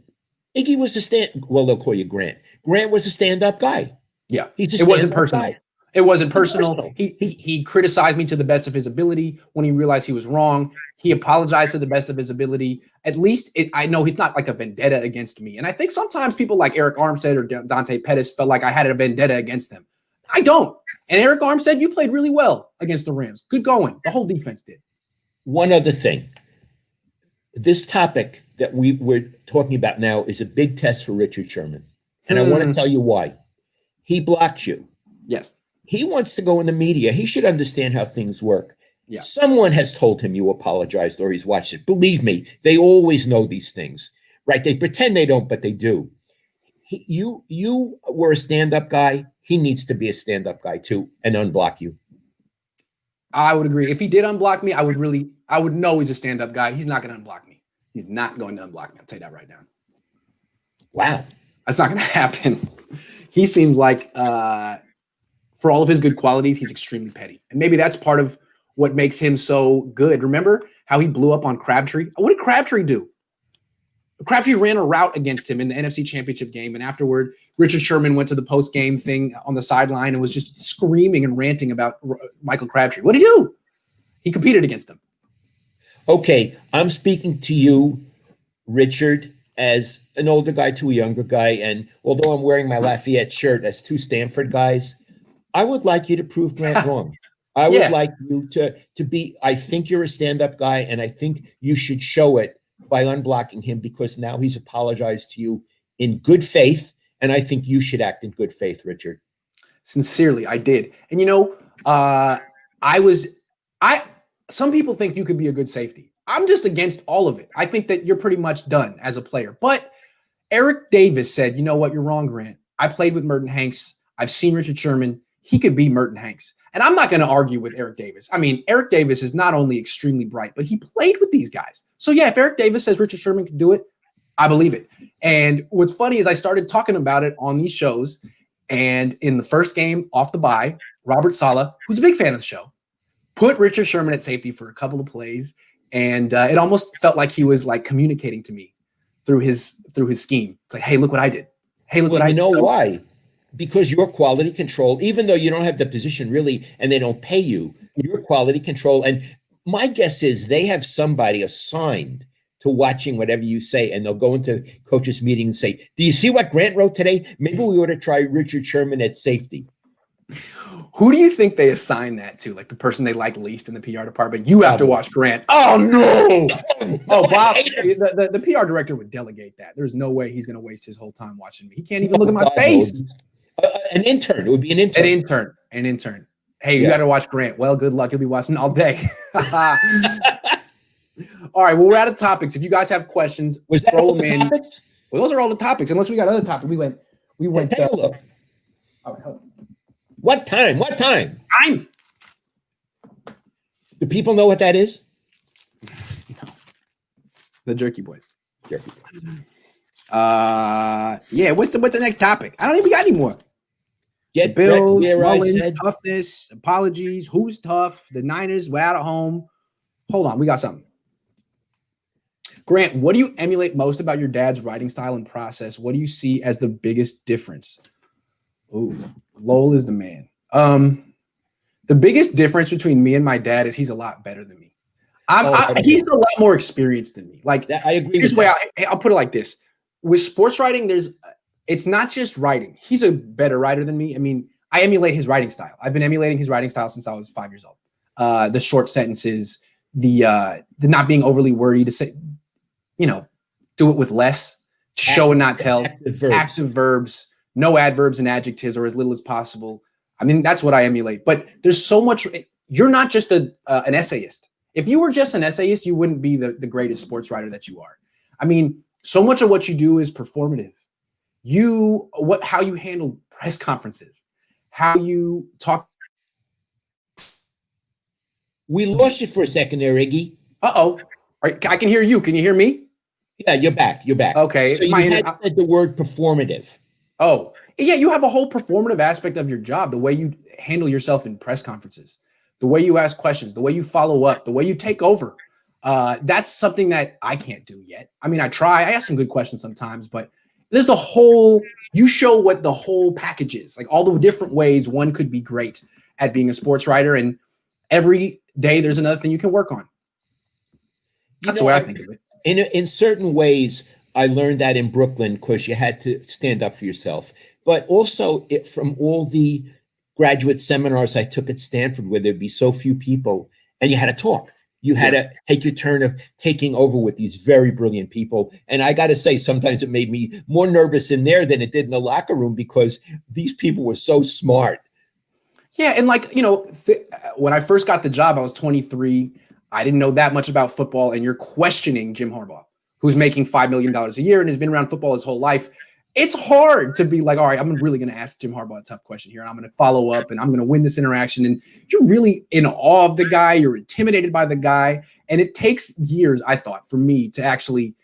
Iggy was they'll call you Grant. Grant was a stand-up guy. Yeah. It wasn't personal. It wasn't personal. He criticized me to the best of his ability. When he realized he was wrong, he apologized to the best of his ability. At least I know he's not like a vendetta against me. And I think sometimes people like Eric Armstead or Dante Pettis felt like I had a vendetta against them. I don't. And Eric Armstead, you played really well against the Rams. Good going. The whole defense did. One other thing. This topic that we're talking about now is a big test for Richard Sherman. And I want to tell you why. He blocked you. Yes. He wants to go in the media. He should understand how things work. Yeah. Someone has told him you apologized or he's watched it. Believe me, they always know these things, right? They pretend they don't, but they do. You were a stand-up guy. He needs to be a stand-up guy too and unblock you. I would agree. If he did unblock me, I would know he's a stand-up guy. He's not going to unblock me. He's not going to unblock me. I'll tell you that right now. Wow. That's not going to happen. He seems like, for all of his good qualities, he's extremely petty. And maybe that's part of what makes him so good. Remember how he blew up on Crabtree? What did Crabtree do? Crabtree ran a route against him in the NFC Championship game. And afterward, Richard Sherman went to the post-game thing on the sideline and was just screaming and ranting about Michael Crabtree. What did he do? He competed against him. Okay, I'm speaking to you, Richard, as an older guy to a younger guy. And although I'm wearing my Lafayette shirt as two Stanford guys, I would like you to prove Grant wrong. I would like you to be, I think you're a stand-up guy, and I think you should show it by unblocking him because now he's apologized to you in good faith, And I think you should act in good faith, Richard. Sincerely, I did. And some people think you could be a good safety. I'm just against all of it. I think that you're pretty much done as a player. But Eric Davis said, you know what, you're wrong, Grant. I played with Merton Hanks. I've seen Richard Sherman. He could be Merton Hanks. And I'm not going to argue with Eric Davis. I mean, Eric Davis is not only extremely bright, but he played with these guys. So yeah, if Eric Davis says Richard Sherman can do it, I believe it. And what's funny is I started talking about it on these shows. And in the first game off the bye, Robert Saleh, who's a big fan of the show, put Richard Sherman at safety for a couple of plays. And it almost felt like he was like communicating to me through his scheme. It's like, hey, look what I did. Hey, look what I did. You know why? Because your quality control, even though you don't have the position really, and they don't pay you, your quality control. And my guess is they have somebody assigned to watching whatever you say, and they'll go into coaches' meeting and say, do you see what Grant wrote today? Maybe we ought to try Richard Sherman at safety. Who do you think they assign that to? Like the person they like least in the PR department? You have to watch Grant. Oh, no. Oh, Bob, the PR director would delegate that. There's no way he's going to waste his whole time watching me. He can't even look at my face. An intern. It would be an intern. An intern. Hey, you got to watch Grant. Well, good luck. You'll be watching all day. All right. Well, we're out of topics. If you guys have questions, was that all the topics? Well, those are all the topics. Unless we got other topics. We went. Take a look. Oh, what time? What time? Time. Do people know what that is? No. The Jerky Boys. Jerky Boys. Yeah. What's the next topic? I don't even got any more. Get Bill, Mullins, toughness, apologies. Who's tough? The Niners were out at home. Hold on, we got something. Grant, what do you emulate most about your dad's writing style and process? What do you see as the biggest difference? Ooh, Lowell is the man. The biggest difference between me and my dad is he's a lot better than me. He's a lot more experienced than me. Like, I agree. Here's the way I'll put it like this: with sports writing, it's not just writing. He's a better writer than me. I mean, I emulate his writing style. I've been emulating his writing style since I was 5 years old. The short sentences, the not being overly wordy, to say, do it with less, show and not tell, active verbs, no adverbs and adjectives, or as little as possible. I mean, that's what I emulate. But there's so much. You're not just an essayist. If you were just an essayist, you wouldn't be the greatest sports writer that you are. I mean, so much of what you do is performative. How you handle press conferences, how you talk. We lost you for a second there, Iggy. Uh-oh. I can hear you. Can you hear me? Yeah, you're back. Okay. So you had said the word performative. Oh, yeah. You have a whole performative aspect of your job, the way you handle yourself in press conferences, the way you ask questions, the way you follow up, the way you take over. That's something that I can't do yet. I mean, I try. I ask some good questions sometimes, but there's you show what the whole package is, like all the different ways one could be great at being a sports writer. And every day there's another thing you can work on. That's the way I think of it. In certain ways, I learned that in Brooklyn because you had to stand up for yourself. But also from all the graduate seminars I took at Stanford, where there'd be so few people, and you had to talk. You had to take your turn of taking over with these very brilliant people. And I got to say, sometimes it made me more nervous in there than it did in the locker room because these people were so smart. Yeah. And when I first got the job, I was 23. I didn't know that much about football. And you're questioning Jim Harbaugh, who's making $5 million a year and has been around football his whole life. It's hard to be like, all right, I'm really going to ask Jim Harbaugh a tough question here, and I'm going to follow up, and I'm going to win this interaction. And you're really in awe of the guy. You're intimidated by the guy. And it takes years, I thought, for me to actually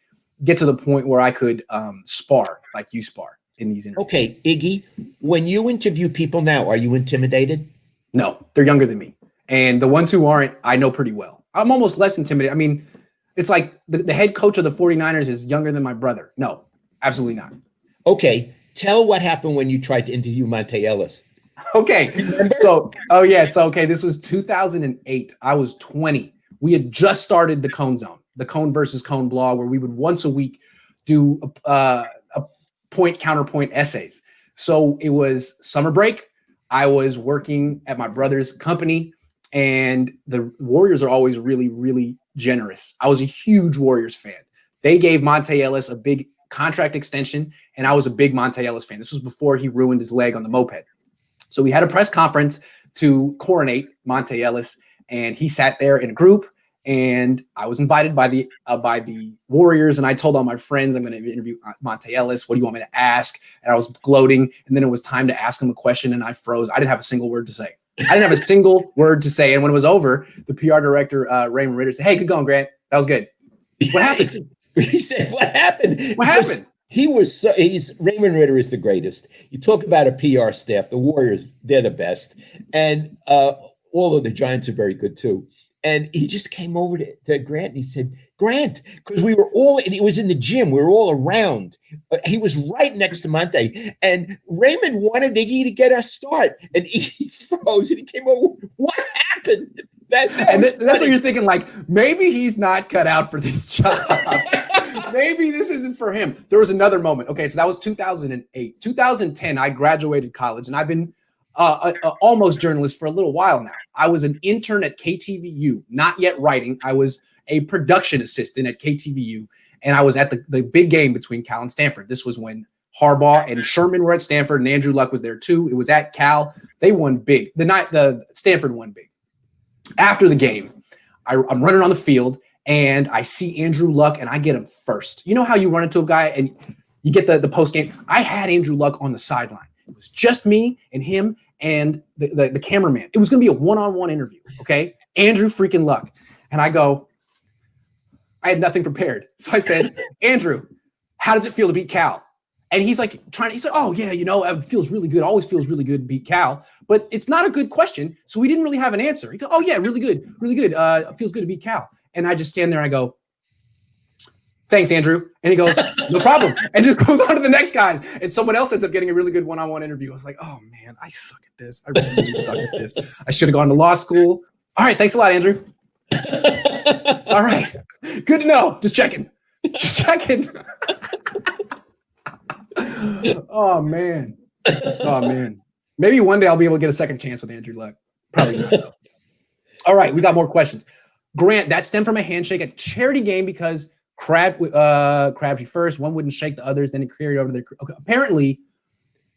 get to the point where I could spar like you spar in these interviews. Okay, Iggy, when you interview people now, are you intimidated? No, they're younger than me. And the ones who aren't, I know pretty well. I'm almost less intimidated. I mean, it's like the head coach of the 49ers is younger than my brother. No, absolutely not. Okay, tell what happened when you tried to interview Monte Ellis. Okay, so this was 2008. I was 20. We had just started the Cohn Zone, the Cohn versus Cohn blog, where we would once a week do a point counterpoint essays. So it was summer break. I was working at my brother's company, and the Warriors are always really, really generous. I was a huge Warriors fan. They gave Monte Ellis a big contract extension, and I was a big Monte Ellis fan. This was before he ruined his leg on the moped. So we had a press conference to coronate Monte Ellis, and he sat there in a group, and I was invited by the Warriors, and I told all my friends, I'm going to interview Monte Ellis. What do you want me to ask? And I was gloating, and then it was time to ask him a question, and I froze. I didn't have a single word to say. And when it was over, the PR director, Raymond Ritter, said, "Hey, good going, Grant. That was good." What happened? He said, "What happened?" What happened? Raymond Ritter is the greatest. You talk about a PR staff, the Warriors, they're the best. And although the Giants are very good too. And he just came over to Grant and he said, "Grant," because we were all, and he was in the gym, we were all around. He was right next to Monte. And Raymond wanted Iggy to get a start. And he froze and he came over. What happened? That's what you're thinking, like, maybe he's not cut out for this job. Maybe this isn't for him. There was another moment. Okay, so that was 2008. 2010, I graduated college, and I've been almost journalist for a little while now. I was an intern at KTVU, not yet writing. I was a production assistant at KTVU, and I was at the big game between Cal and Stanford. This was when Harbaugh and Sherman were at Stanford, and Andrew Luck was there too. It was at Cal. They won big. The Stanford won big. After the game, I'm running on the field, and I see Andrew Luck, and I get him first. You know how you run into a guy and you get the post game? I had Andrew Luck on the sideline. It was just me and him and the cameraman. It was going to be a one-on-one interview, okay? Andrew freaking Luck. And I had nothing prepared. So I said, "Andrew, how does it feel to beat Cal?" And he's like, "Oh, yeah, it feels really good. Always feels really good to beat Cal. But it's not a good question, so we didn't really have an answer." He goes, "Oh, yeah, really good, really good. It feels good to beat Cal." And I just stand there and I go, "Thanks, Andrew." And he goes, "No problem." And just goes on to the next guy. And someone else ends up getting a really good one-on-one interview. I was like, "Oh, man, I suck at this. I really suck at this. I should have gone to law school." All right, thanks a lot, Andrew. All right. Good to know. Just checking. Oh, man. Maybe one day I'll be able to get a second chance with Andrew Luck. Probably not. All right, we got more questions. Grant, that stemmed from a handshake at a charity game because Crabtree first, one wouldn't shake the others, then it carried over to their. Okay, apparently,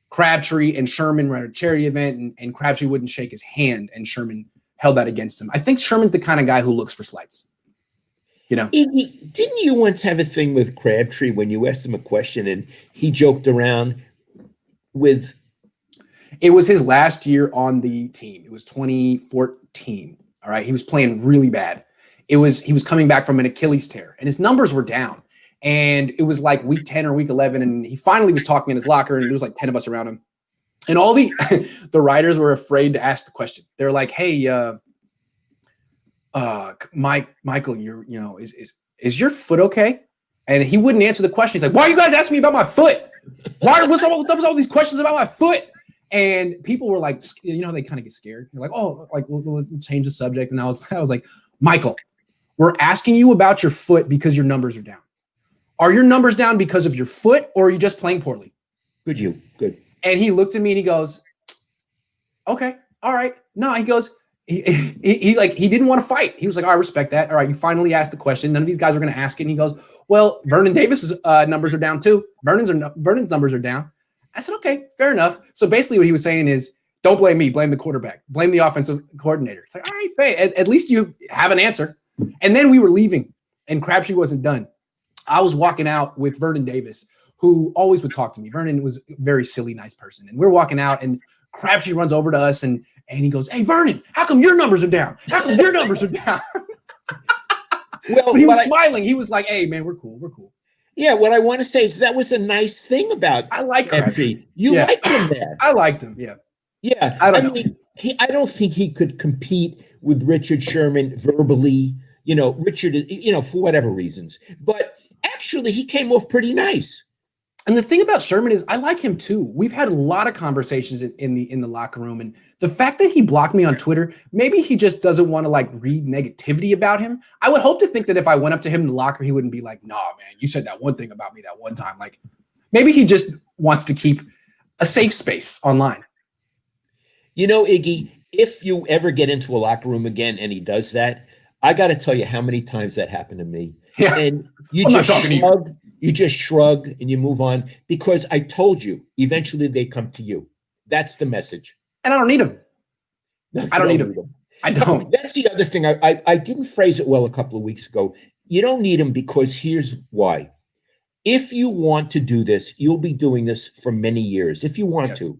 Crabtree and Sherman were at a charity event, and Crabtree wouldn't shake his hand, and Sherman held that against him. I think Sherman's the kind of guy who looks for slights. Iggy, didn't you once have a thing with Crabtree when you asked him a question and he joked around with? It was his last year on the team. It was 2014. All right, he was playing really bad. He was coming back from an Achilles tear, and his numbers were down. And it was like week 10 or week 11, and he finally was talking in his locker, and there was like 10 of us around him. And all the writers were afraid to ask the question. They're like, "Hey, Michael, is your foot okay?" And he wouldn't answer the question. He's like, "Why are you guys asking me about my foot? What's all these questions about my foot?" And people were like, they kind of get scared. They're like, "Oh, like we'll change the subject." And I was like, "Michael, we're asking you about your foot because your numbers are down. Are your numbers down because of your foot, or are you just playing poorly?" Good. And he looked at me and he goes, "Okay, all right." No, he goes, he didn't want to fight. He was like, "Oh, I respect that. All right, you finally asked the question. None of these guys are going to ask it." And he goes, "Well, Vernon Davis's numbers are down too. Vernon's numbers are down." I said, "Okay, fair enough." So basically what he was saying is, don't blame me, blame the quarterback, blame the offensive coordinator. It's like, all right, fair. At least you have an answer. And then we were leaving, and Crabtree wasn't done. I was walking out with Vernon Davis, who always would talk to me. Vernon was a very silly, nice person. And we're walking out, and Crabtree runs over to us, and he goes, "Hey, Vernon, how come your numbers are down? How come your numbers are down?" But he was smiling. He was like, "Hey, man, we're cool. Yeah, what I want to say is that was a nice thing about I like Crabtree. You liked him there. I liked him, yeah. Yeah. I don't think he could compete with Richard Sherman verbally, Richard, for whatever reasons. But actually, he came off pretty nice. And the thing about Sherman is I like him too. We've had a lot of conversations in the locker room, and the fact that he blocked me on Twitter, maybe he just doesn't want to read negativity about him. I would hope to think that if I went up to him in the locker, he wouldn't be like, "Nah, man, you said that one thing about me that one time." Like, maybe he just wants to keep a safe space online. Iggy, if you ever get into a locker room again and he does that, I got to tell you how many times that happened to me. Yeah. And you I'm just not talking to you. You just shrug and you move on because I told you, eventually they come to you. That's the message. And I don't need them. No, I don't need them. I don't. That's the other thing. I didn't phrase it well a couple of weeks ago. You don't need them because here's why. If you want to do this, you'll be doing this for many years. If you want to.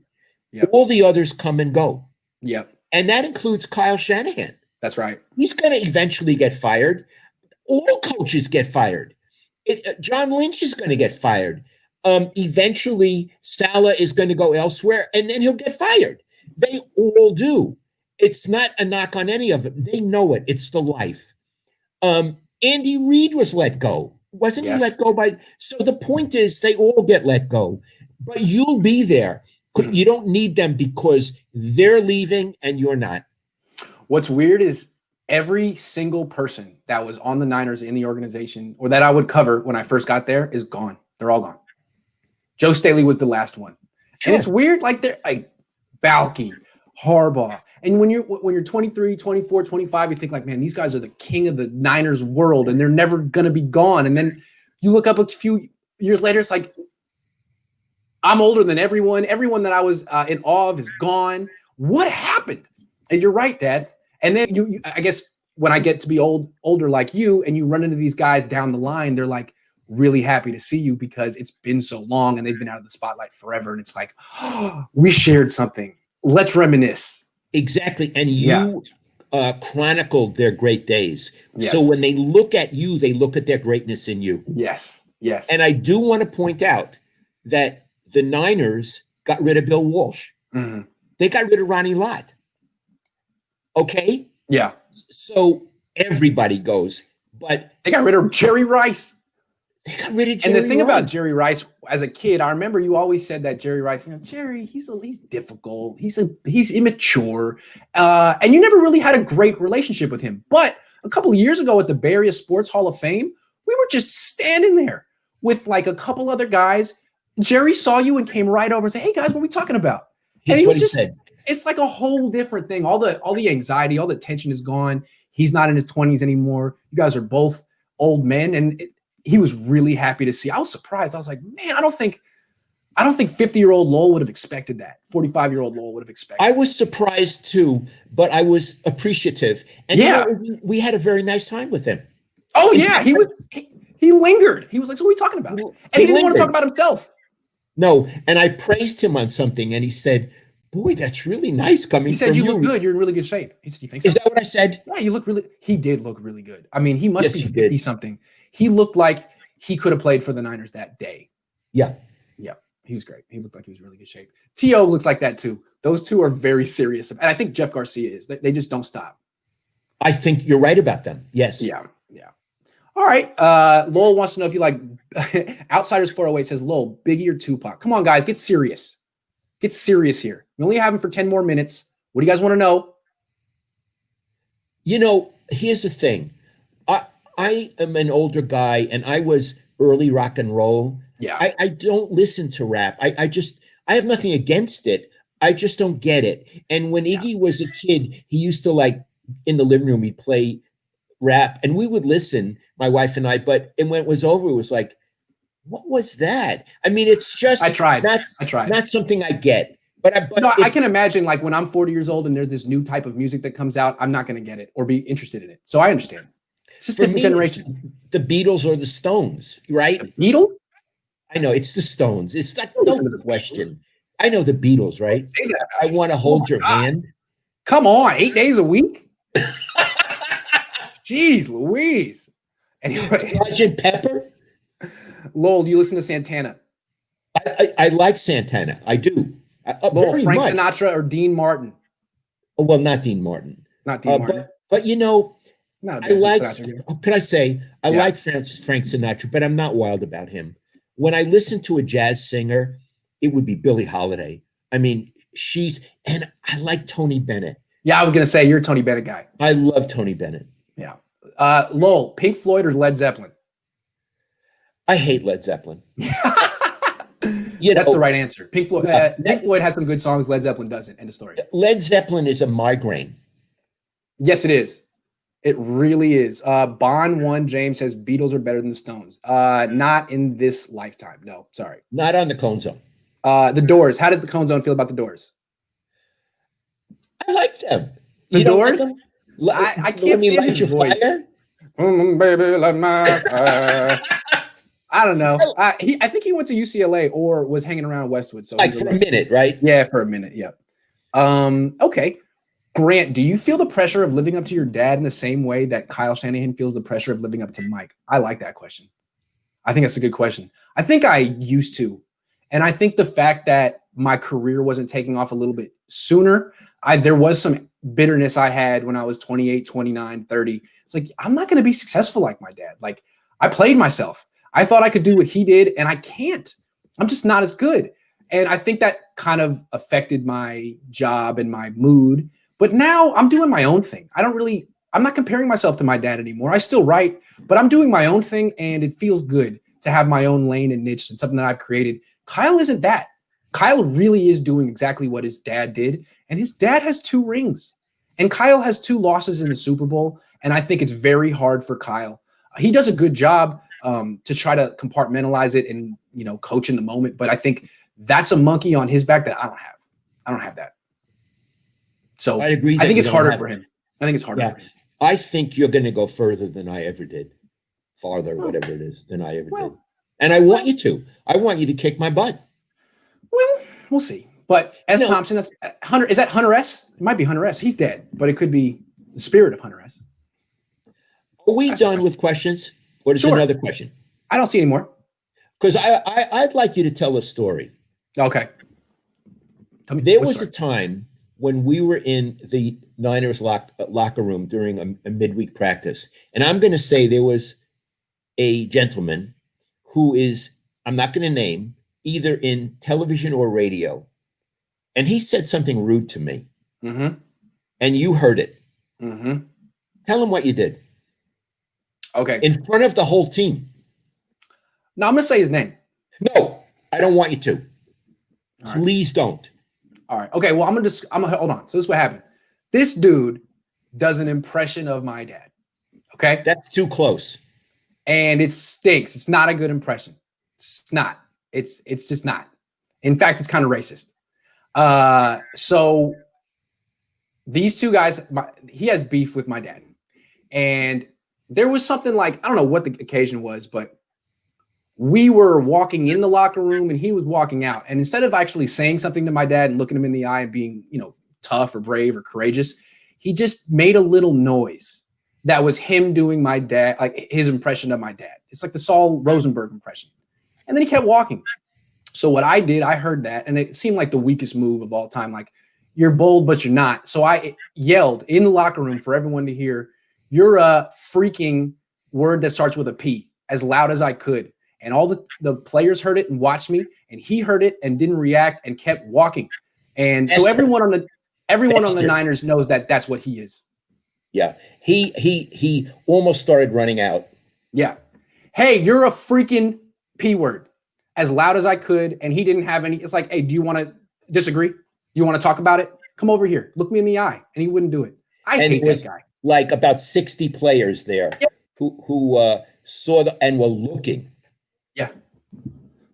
Yep. All the others come and go. Yep. And that includes Kyle Shanahan. That's right. He's going to eventually get fired. All coaches get fired. John Lynch is going to get fired. Eventually, Saleh is going to go elsewhere, and then he'll get fired. They all do. It's not a knock on any of them. They know it. It's the life. Andy Reid was let go. Wasn't he let go by? So the point is they all get let go. But you'll be there. You don't need them because they're leaving and you're not. What's weird is every single person that was on the Niners in the organization or that I would cover when I first got there is gone. They're all gone. Joe Staley was the last one. Sure. And it's weird, like they're like Balky, Harbaugh. And when you're 23, 24, 25, you think like, man, these guys are the king of the Niners world and they're never going to be gone. And then you look up a few years later, it's like, I'm older than everyone. Everyone that I was in awe of is gone. What happened? And you're right, Dad. And then you I guess when I get to be older like you and you run into these guys down the line, they're like really happy to see you because it's been so long and they've been out of the spotlight forever. And it's like, oh, we shared something. Let's reminisce. Exactly. And you chronicled their great days. Yes. So when they look at you, they look at their greatness in you. Yes. Yes. And I do want to point out that the Niners got rid of Bill Walsh. Mm-hmm. They got rid of Ronnie Lott. Okay? Yeah. So everybody goes, but they got rid of Jerry Rice. They got rid of Jerry And the thing Rice. about Jerry Rice, as a kid, I remember you always said that Jerry Rice, Jerry, he's difficult. He's immature. And you never really had a great relationship with him. But a couple of years ago at the Bay Area Sports Hall of Fame, we were just standing there with like a couple other guys. Jerry saw you and came right over and said, hey guys, what are we talking about? And he was just, it's like a whole different thing. All the anxiety, all the tension is gone. He's not in his 20s anymore. You guys are both old men. And he was really happy to see. I was surprised. I was like, man, I don't think 50-year-old Lowell would have expected that. 45-year-old Lowell would have expected. I was surprised too, but I was appreciative. And we had a very nice time with him. Oh yeah, he lingered. He was like, so what are we talking about? And he didn't want to talk about himself. No, and I praised him on something, and he said, boy, that's really nice coming from you. He said, you look good. You're in really good shape. He said, you think so? Is that what I said? Yeah, he did look really good. I mean, he must be 50-something. He looked like he could have played for the Niners that day. Yeah. Yeah, he was great. He looked like he was in really good shape. T.O. looks like that too. Those two are very serious. And I think Jeff Garcia is. They just don't stop. I think you're right about them. Yes. Yeah. All right. Lowell wants to know if you like Outsiders 408 says, Lowell, Biggie or Tupac? Come on, guys. Get serious. Get serious here. We only have him for 10 more minutes. What do you guys want to know? Here's the thing. I am an older guy, and I was early rock and roll. Yeah. I don't listen to rap. I have nothing against it. I just don't get it. And when Iggy was a kid, he used to in the living room, he'd play rap and we would listen, my wife and I, and when it was over, it was like, what was that? I mean, it's just, I tried. Not something I get, I can imagine like when I'm 40 years old and there's this new type of music that comes out, I'm not going to get it or be interested in it. So I understand. It's just different generations. The Beatles or the Stones, right? The Beatles? I know it's the Stones. It's not no question. I know the Beatles, right? Say that. I want to hold your hand. Come on, 8 days a week? Jeez Louise. Anyway. Sgt. Pepper? Lowell, do you listen to Santana? I like Santana. I do. Lowell, Frank Sinatra or Dean Martin? Oh, well, not Dean Martin. Not Dean Martin. But I like, could I say, I like Frank Sinatra, but I'm not wild about him. When I listen to a jazz singer, it would be Billie Holiday. I mean, and I like Tony Bennett. Yeah, I was going to say, you're a Tony Bennett guy. I love Tony Bennett. Yeah. Lowell, Pink Floyd or Led Zeppelin? I hate Led Zeppelin. That's the right answer. Pink Floyd has some good songs. Led Zeppelin doesn't. End of story. Led Zeppelin is a migraine. Yes, it is. It really is. Bond 1 James says Beatles are better than the Stones. Not in this lifetime. No, sorry. Not on the Cohn Zone. The Doors. How did the Cohn Zone feel about the Doors? I like them. The Doors? Like I can't stand his voice. Baby, like my fire. I don't know. I think he went to UCLA or was hanging around Westwood. So like for a minute, right? Yeah, for a minute. Yep. Okay. Grant, do you feel the pressure of living up to your dad in the same way that Kyle Shanahan feels the pressure of living up to Mike? I like that question. I think that's a good question. I think I used to. And I think the fact that my career wasn't taking off a little bit sooner, there was some bitterness I had when I was 28, 29, 30. It's like, I'm not going to be successful like my dad. Like, I played myself. I thought I could do what he did, and I can't. I'm just not as good. And I think that kind of affected my job and my mood. But now I'm doing my own thing. I'm not comparing myself to my dad anymore. I still write, but I'm doing my own thing, and it feels good to have my own lane and niche and something that I've created. Kyle isn't that. Kyle really is doing exactly what his dad did, and his dad has 2 rings. And Kyle has 2 losses in the Super Bowl, and I think it's very hard for Kyle. He does a good job to try to compartmentalize it and, coach in the moment, but I think that's a monkey on his back that I don't have. I don't have that. So I agree. I think it's harder for him. I think it's harder for him. I think you're going to go further than I ever did. Farther, whatever it is, than I ever did. And I want you to. I want you to kick my butt. Well, we'll see. But S. Thompson, that's Hunter. Is that Hunter S? It might be Hunter S. He's dead, but it could be the spirit of Hunter S. Are we done with questions? Or is there another question? I don't see any more. Because I'd like you to tell a story. Okay. Tell me. There was a time when we were in the Niners locker room during a midweek practice, and I'm going to say there was a gentleman who is, I'm not going to name, either in television or radio, and he said something rude to me, and you heard it. Tell him what you did. Okay. In front of the whole team. No, I'm going to say his name. No, I don't want you to. Please don't. All right. Okay. Well, I'm gonna hold on. So this is what happened. This dude does an impression of my dad. Okay. That's too close. And it stinks. It's not a good impression. It's not. It's just not. In fact, it's kind of racist. So these 2 guys, he has beef with my dad. And there was something like, I don't know what the occasion was, but we were walking in the locker room and he was walking out. And instead of actually saying something to my dad and looking him in the eye and being, tough or brave or courageous, he just made a little noise that was him doing my dad, like his impression of my dad. It's like the Saul Rosenberg impression. And then he kept walking. So what I did, I heard that, and it seemed like the weakest move of all time. Like, you're bold, but you're not. So I yelled in the locker room for everyone to hear, "You're a freaking word that starts with a P," as loud as I could. And all the players heard it and watched me, and he heard it and didn't react and kept walking. And so everyone on the Niners knows that that's what he is. Yeah. He almost started running out. Yeah. Hey, you're a freaking P word, as loud as I could. And he didn't have any. It's like, hey, do you want to disagree? Do you want to talk about it? Come over here. Look me in the eye. And he wouldn't do it. I hate that guy. Like about 60 players there who saw and were looking. Yeah.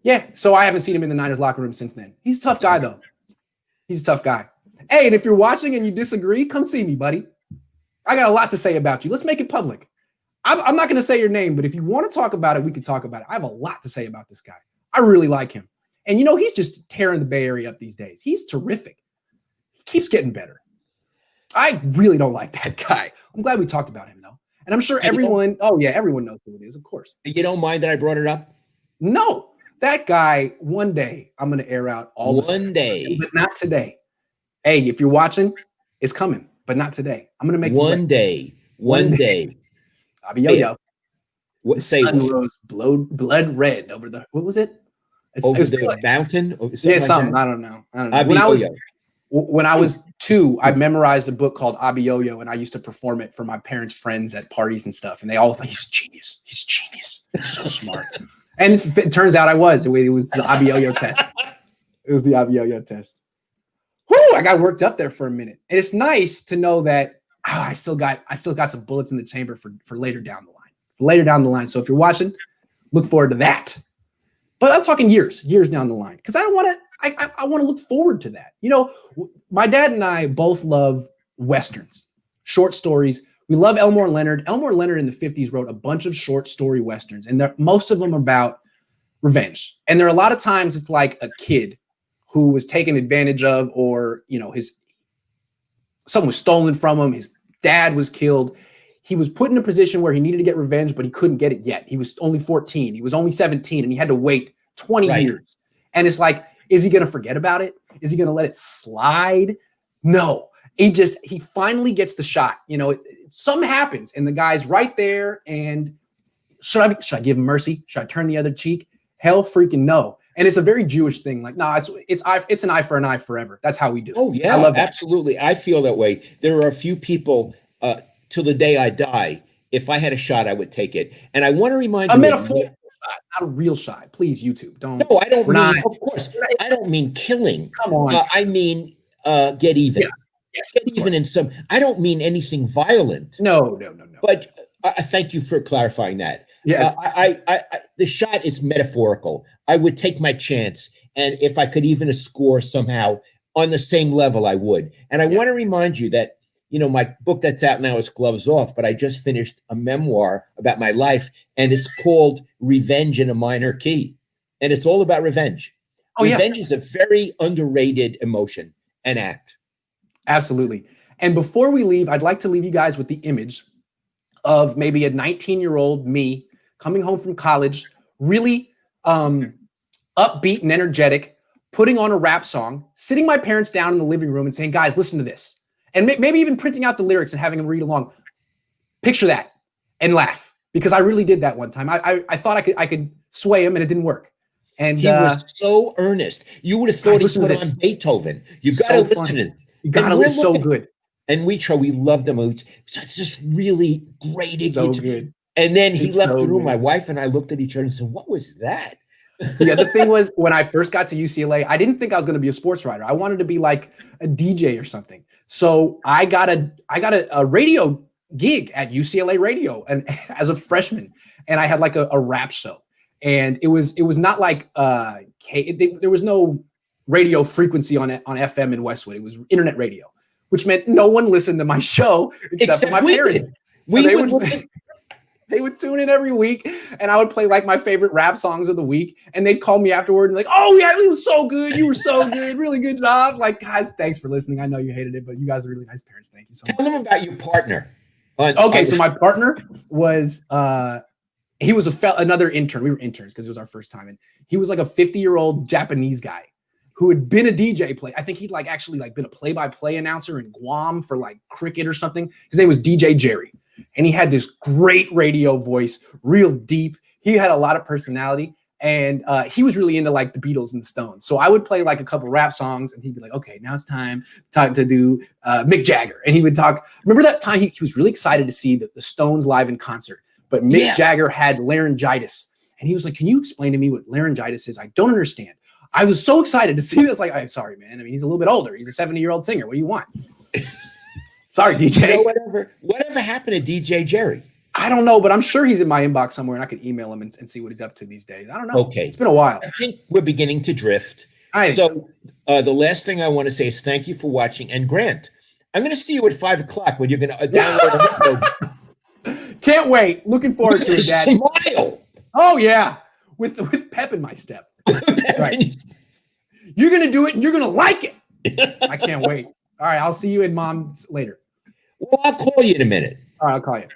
Yeah. So I haven't seen him in the Niners locker room since then. He's a tough guy, though. He's a tough guy. Hey, and if you're watching and you disagree, come see me, buddy. I got a lot to say about you. Let's make it public. I'm not going to say your name, but if you want to talk about it, we can talk about it. I have a lot to say about this guy. I really like him. And, he's just tearing the Bay Area up these days. He's terrific. He keeps getting better. I really don't like that guy. I'm glad we talked about him, though. And I'm sure everyone knows who it is, of course. You don't mind that I brought it up? No. That guy, one day, I'm going to air out all this. One day. But not today. Hey, if you're watching, it's coming, but not today. I'm going to make one day. I'll be yo-yo. The sun rose blood red over the, what was it? Over the mountain? Yeah, something. I don't know. When I was 2, I memorized a book called Abiyoyo, and I used to perform it for my parents' friends at parties and stuff. And they all thought, he's genius. He's genius. He's so smart. And it turns out I was. It was the Abiyoyo test. It was the Abiyoyo test. Whoo, I got worked up there for a minute. And it's nice to know that I still got some bullets in the chamber for later down the line. Later down the line. So if you're watching, look forward to that. But I'm talking years down the line, because I don't want to. I want to look forward to that. You know, my dad and I both love Westerns, short stories. We love Elmore Leonard. Elmore Leonard in the 50s wrote a bunch of short story Westerns, and most of them are about revenge. And there are a lot of times it's like a kid who was taken advantage of, or, you know, something was stolen from him. His dad was killed. He was put in a position where he needed to get revenge, but he couldn't get it yet. He was only 14. He was only 17, and he had to wait 20 years. And it's like, is he going to forget about it? Is he going to let it slide? No. He finally gets the shot. You know, something happens, and the guy's right there. And should I give him mercy? Should I turn the other cheek? Hell freaking no. And it's a very Jewish thing. Like, nah, it's an eye for an eye forever. That's how we do it. Oh yeah, I love that. Absolutely. I feel that way. There are a few people till the day I die. If I had a shot, I would take it. And I want to remind you, a metaphorical shot, not a real shot. Please, YouTube, don't. No, I don't mean. Of course, I don't mean killing. Come on. I mean get even. Yeah. Yes, get even in some. I don't mean anything violent. No. But thank you for clarifying that. Yes. The shot is metaphorical. I would take my chance, and if I could even score somehow on the same level, I would. And I want to remind you that, you know, my book that's out now is Gloves Off, but I just finished a memoir about my life, and it's called Revenge in a Minor Key, and it's all about revenge. Revenge is a very underrated emotion and act. Absolutely. And before we leave, I'd like to leave you guys with the image of maybe a 19-year-old me coming home from college, really upbeat and energetic, putting on a rap song, sitting my parents down in the living room and saying, guys, listen to this. And maybe even printing out the lyrics and having them read along. Picture that and laugh, because I really did that one time. I thought I could sway him, and it didn't work. And he was so earnest. You would have thought he put on Beethoven. You got to listen to it. You got to listen. So good. And we loved the movies. So it's just really great. So good. And then he left the room. My wife and I looked at each other and said, what was that? Yeah, the thing was, when I first got to UCLA, I didn't think I was going to be a sports writer. I wanted to be like a DJ or something. So I got a radio gig at UCLA Radio, and as a freshman, and I had like a rap show. And it was not like there was no radio frequency on FM in Westwood. It was internet radio, which meant no one listened to my show except for my parents. So they would tune in every week, and I would play like my favorite rap songs of the week, and they'd call me afterward and like, oh yeah, it was so good. You were so good. Really good job. Like, guys, thanks for listening. I know you hated it, but you guys are really nice parents. Thank you so much. Tell them about your partner. So my partner was he was another intern. We were interns because it was our first time, and he was like a 50-year-old Japanese guy who had been a DJ play. I think he'd actually been a play-by-play announcer in Guam for like cricket or something. His name was DJ Jerry. And he had this great radio voice, real deep. He had a lot of personality, and he was really into like the Beatles and the Stones. So I would play like a couple rap songs, and he'd be like, okay, now it's time to do Mick Jagger. And he would talk. Remember that time he was really excited to see the Stones live in concert, but Mick Jagger had laryngitis. And he was like, can you explain to me what laryngitis is? I don't understand. I was so excited to see this. Like, I'm sorry, man. I mean, he's a little bit older. He's a 70-year-old singer. What do you want? Sorry, DJ. You know, whatever happened to DJ Jerry? I don't know, but I'm sure he's in my inbox somewhere, and I could email him and see what he's up to these days. I don't know. Okay. It's been a while. I think we're beginning to drift. The last thing I want to say is thank you for watching. And Grant, I'm going to see you at 5 o'clock when you're going to download a Can't wait. Looking forward to it, Dad. Smile. Oh, yeah. With pep in my step. That's right. You're going to do it, and you're going to like it. I can't wait. All right. I'll see you and Mom later. Well, I'll call you in a minute. All right. I'll call you.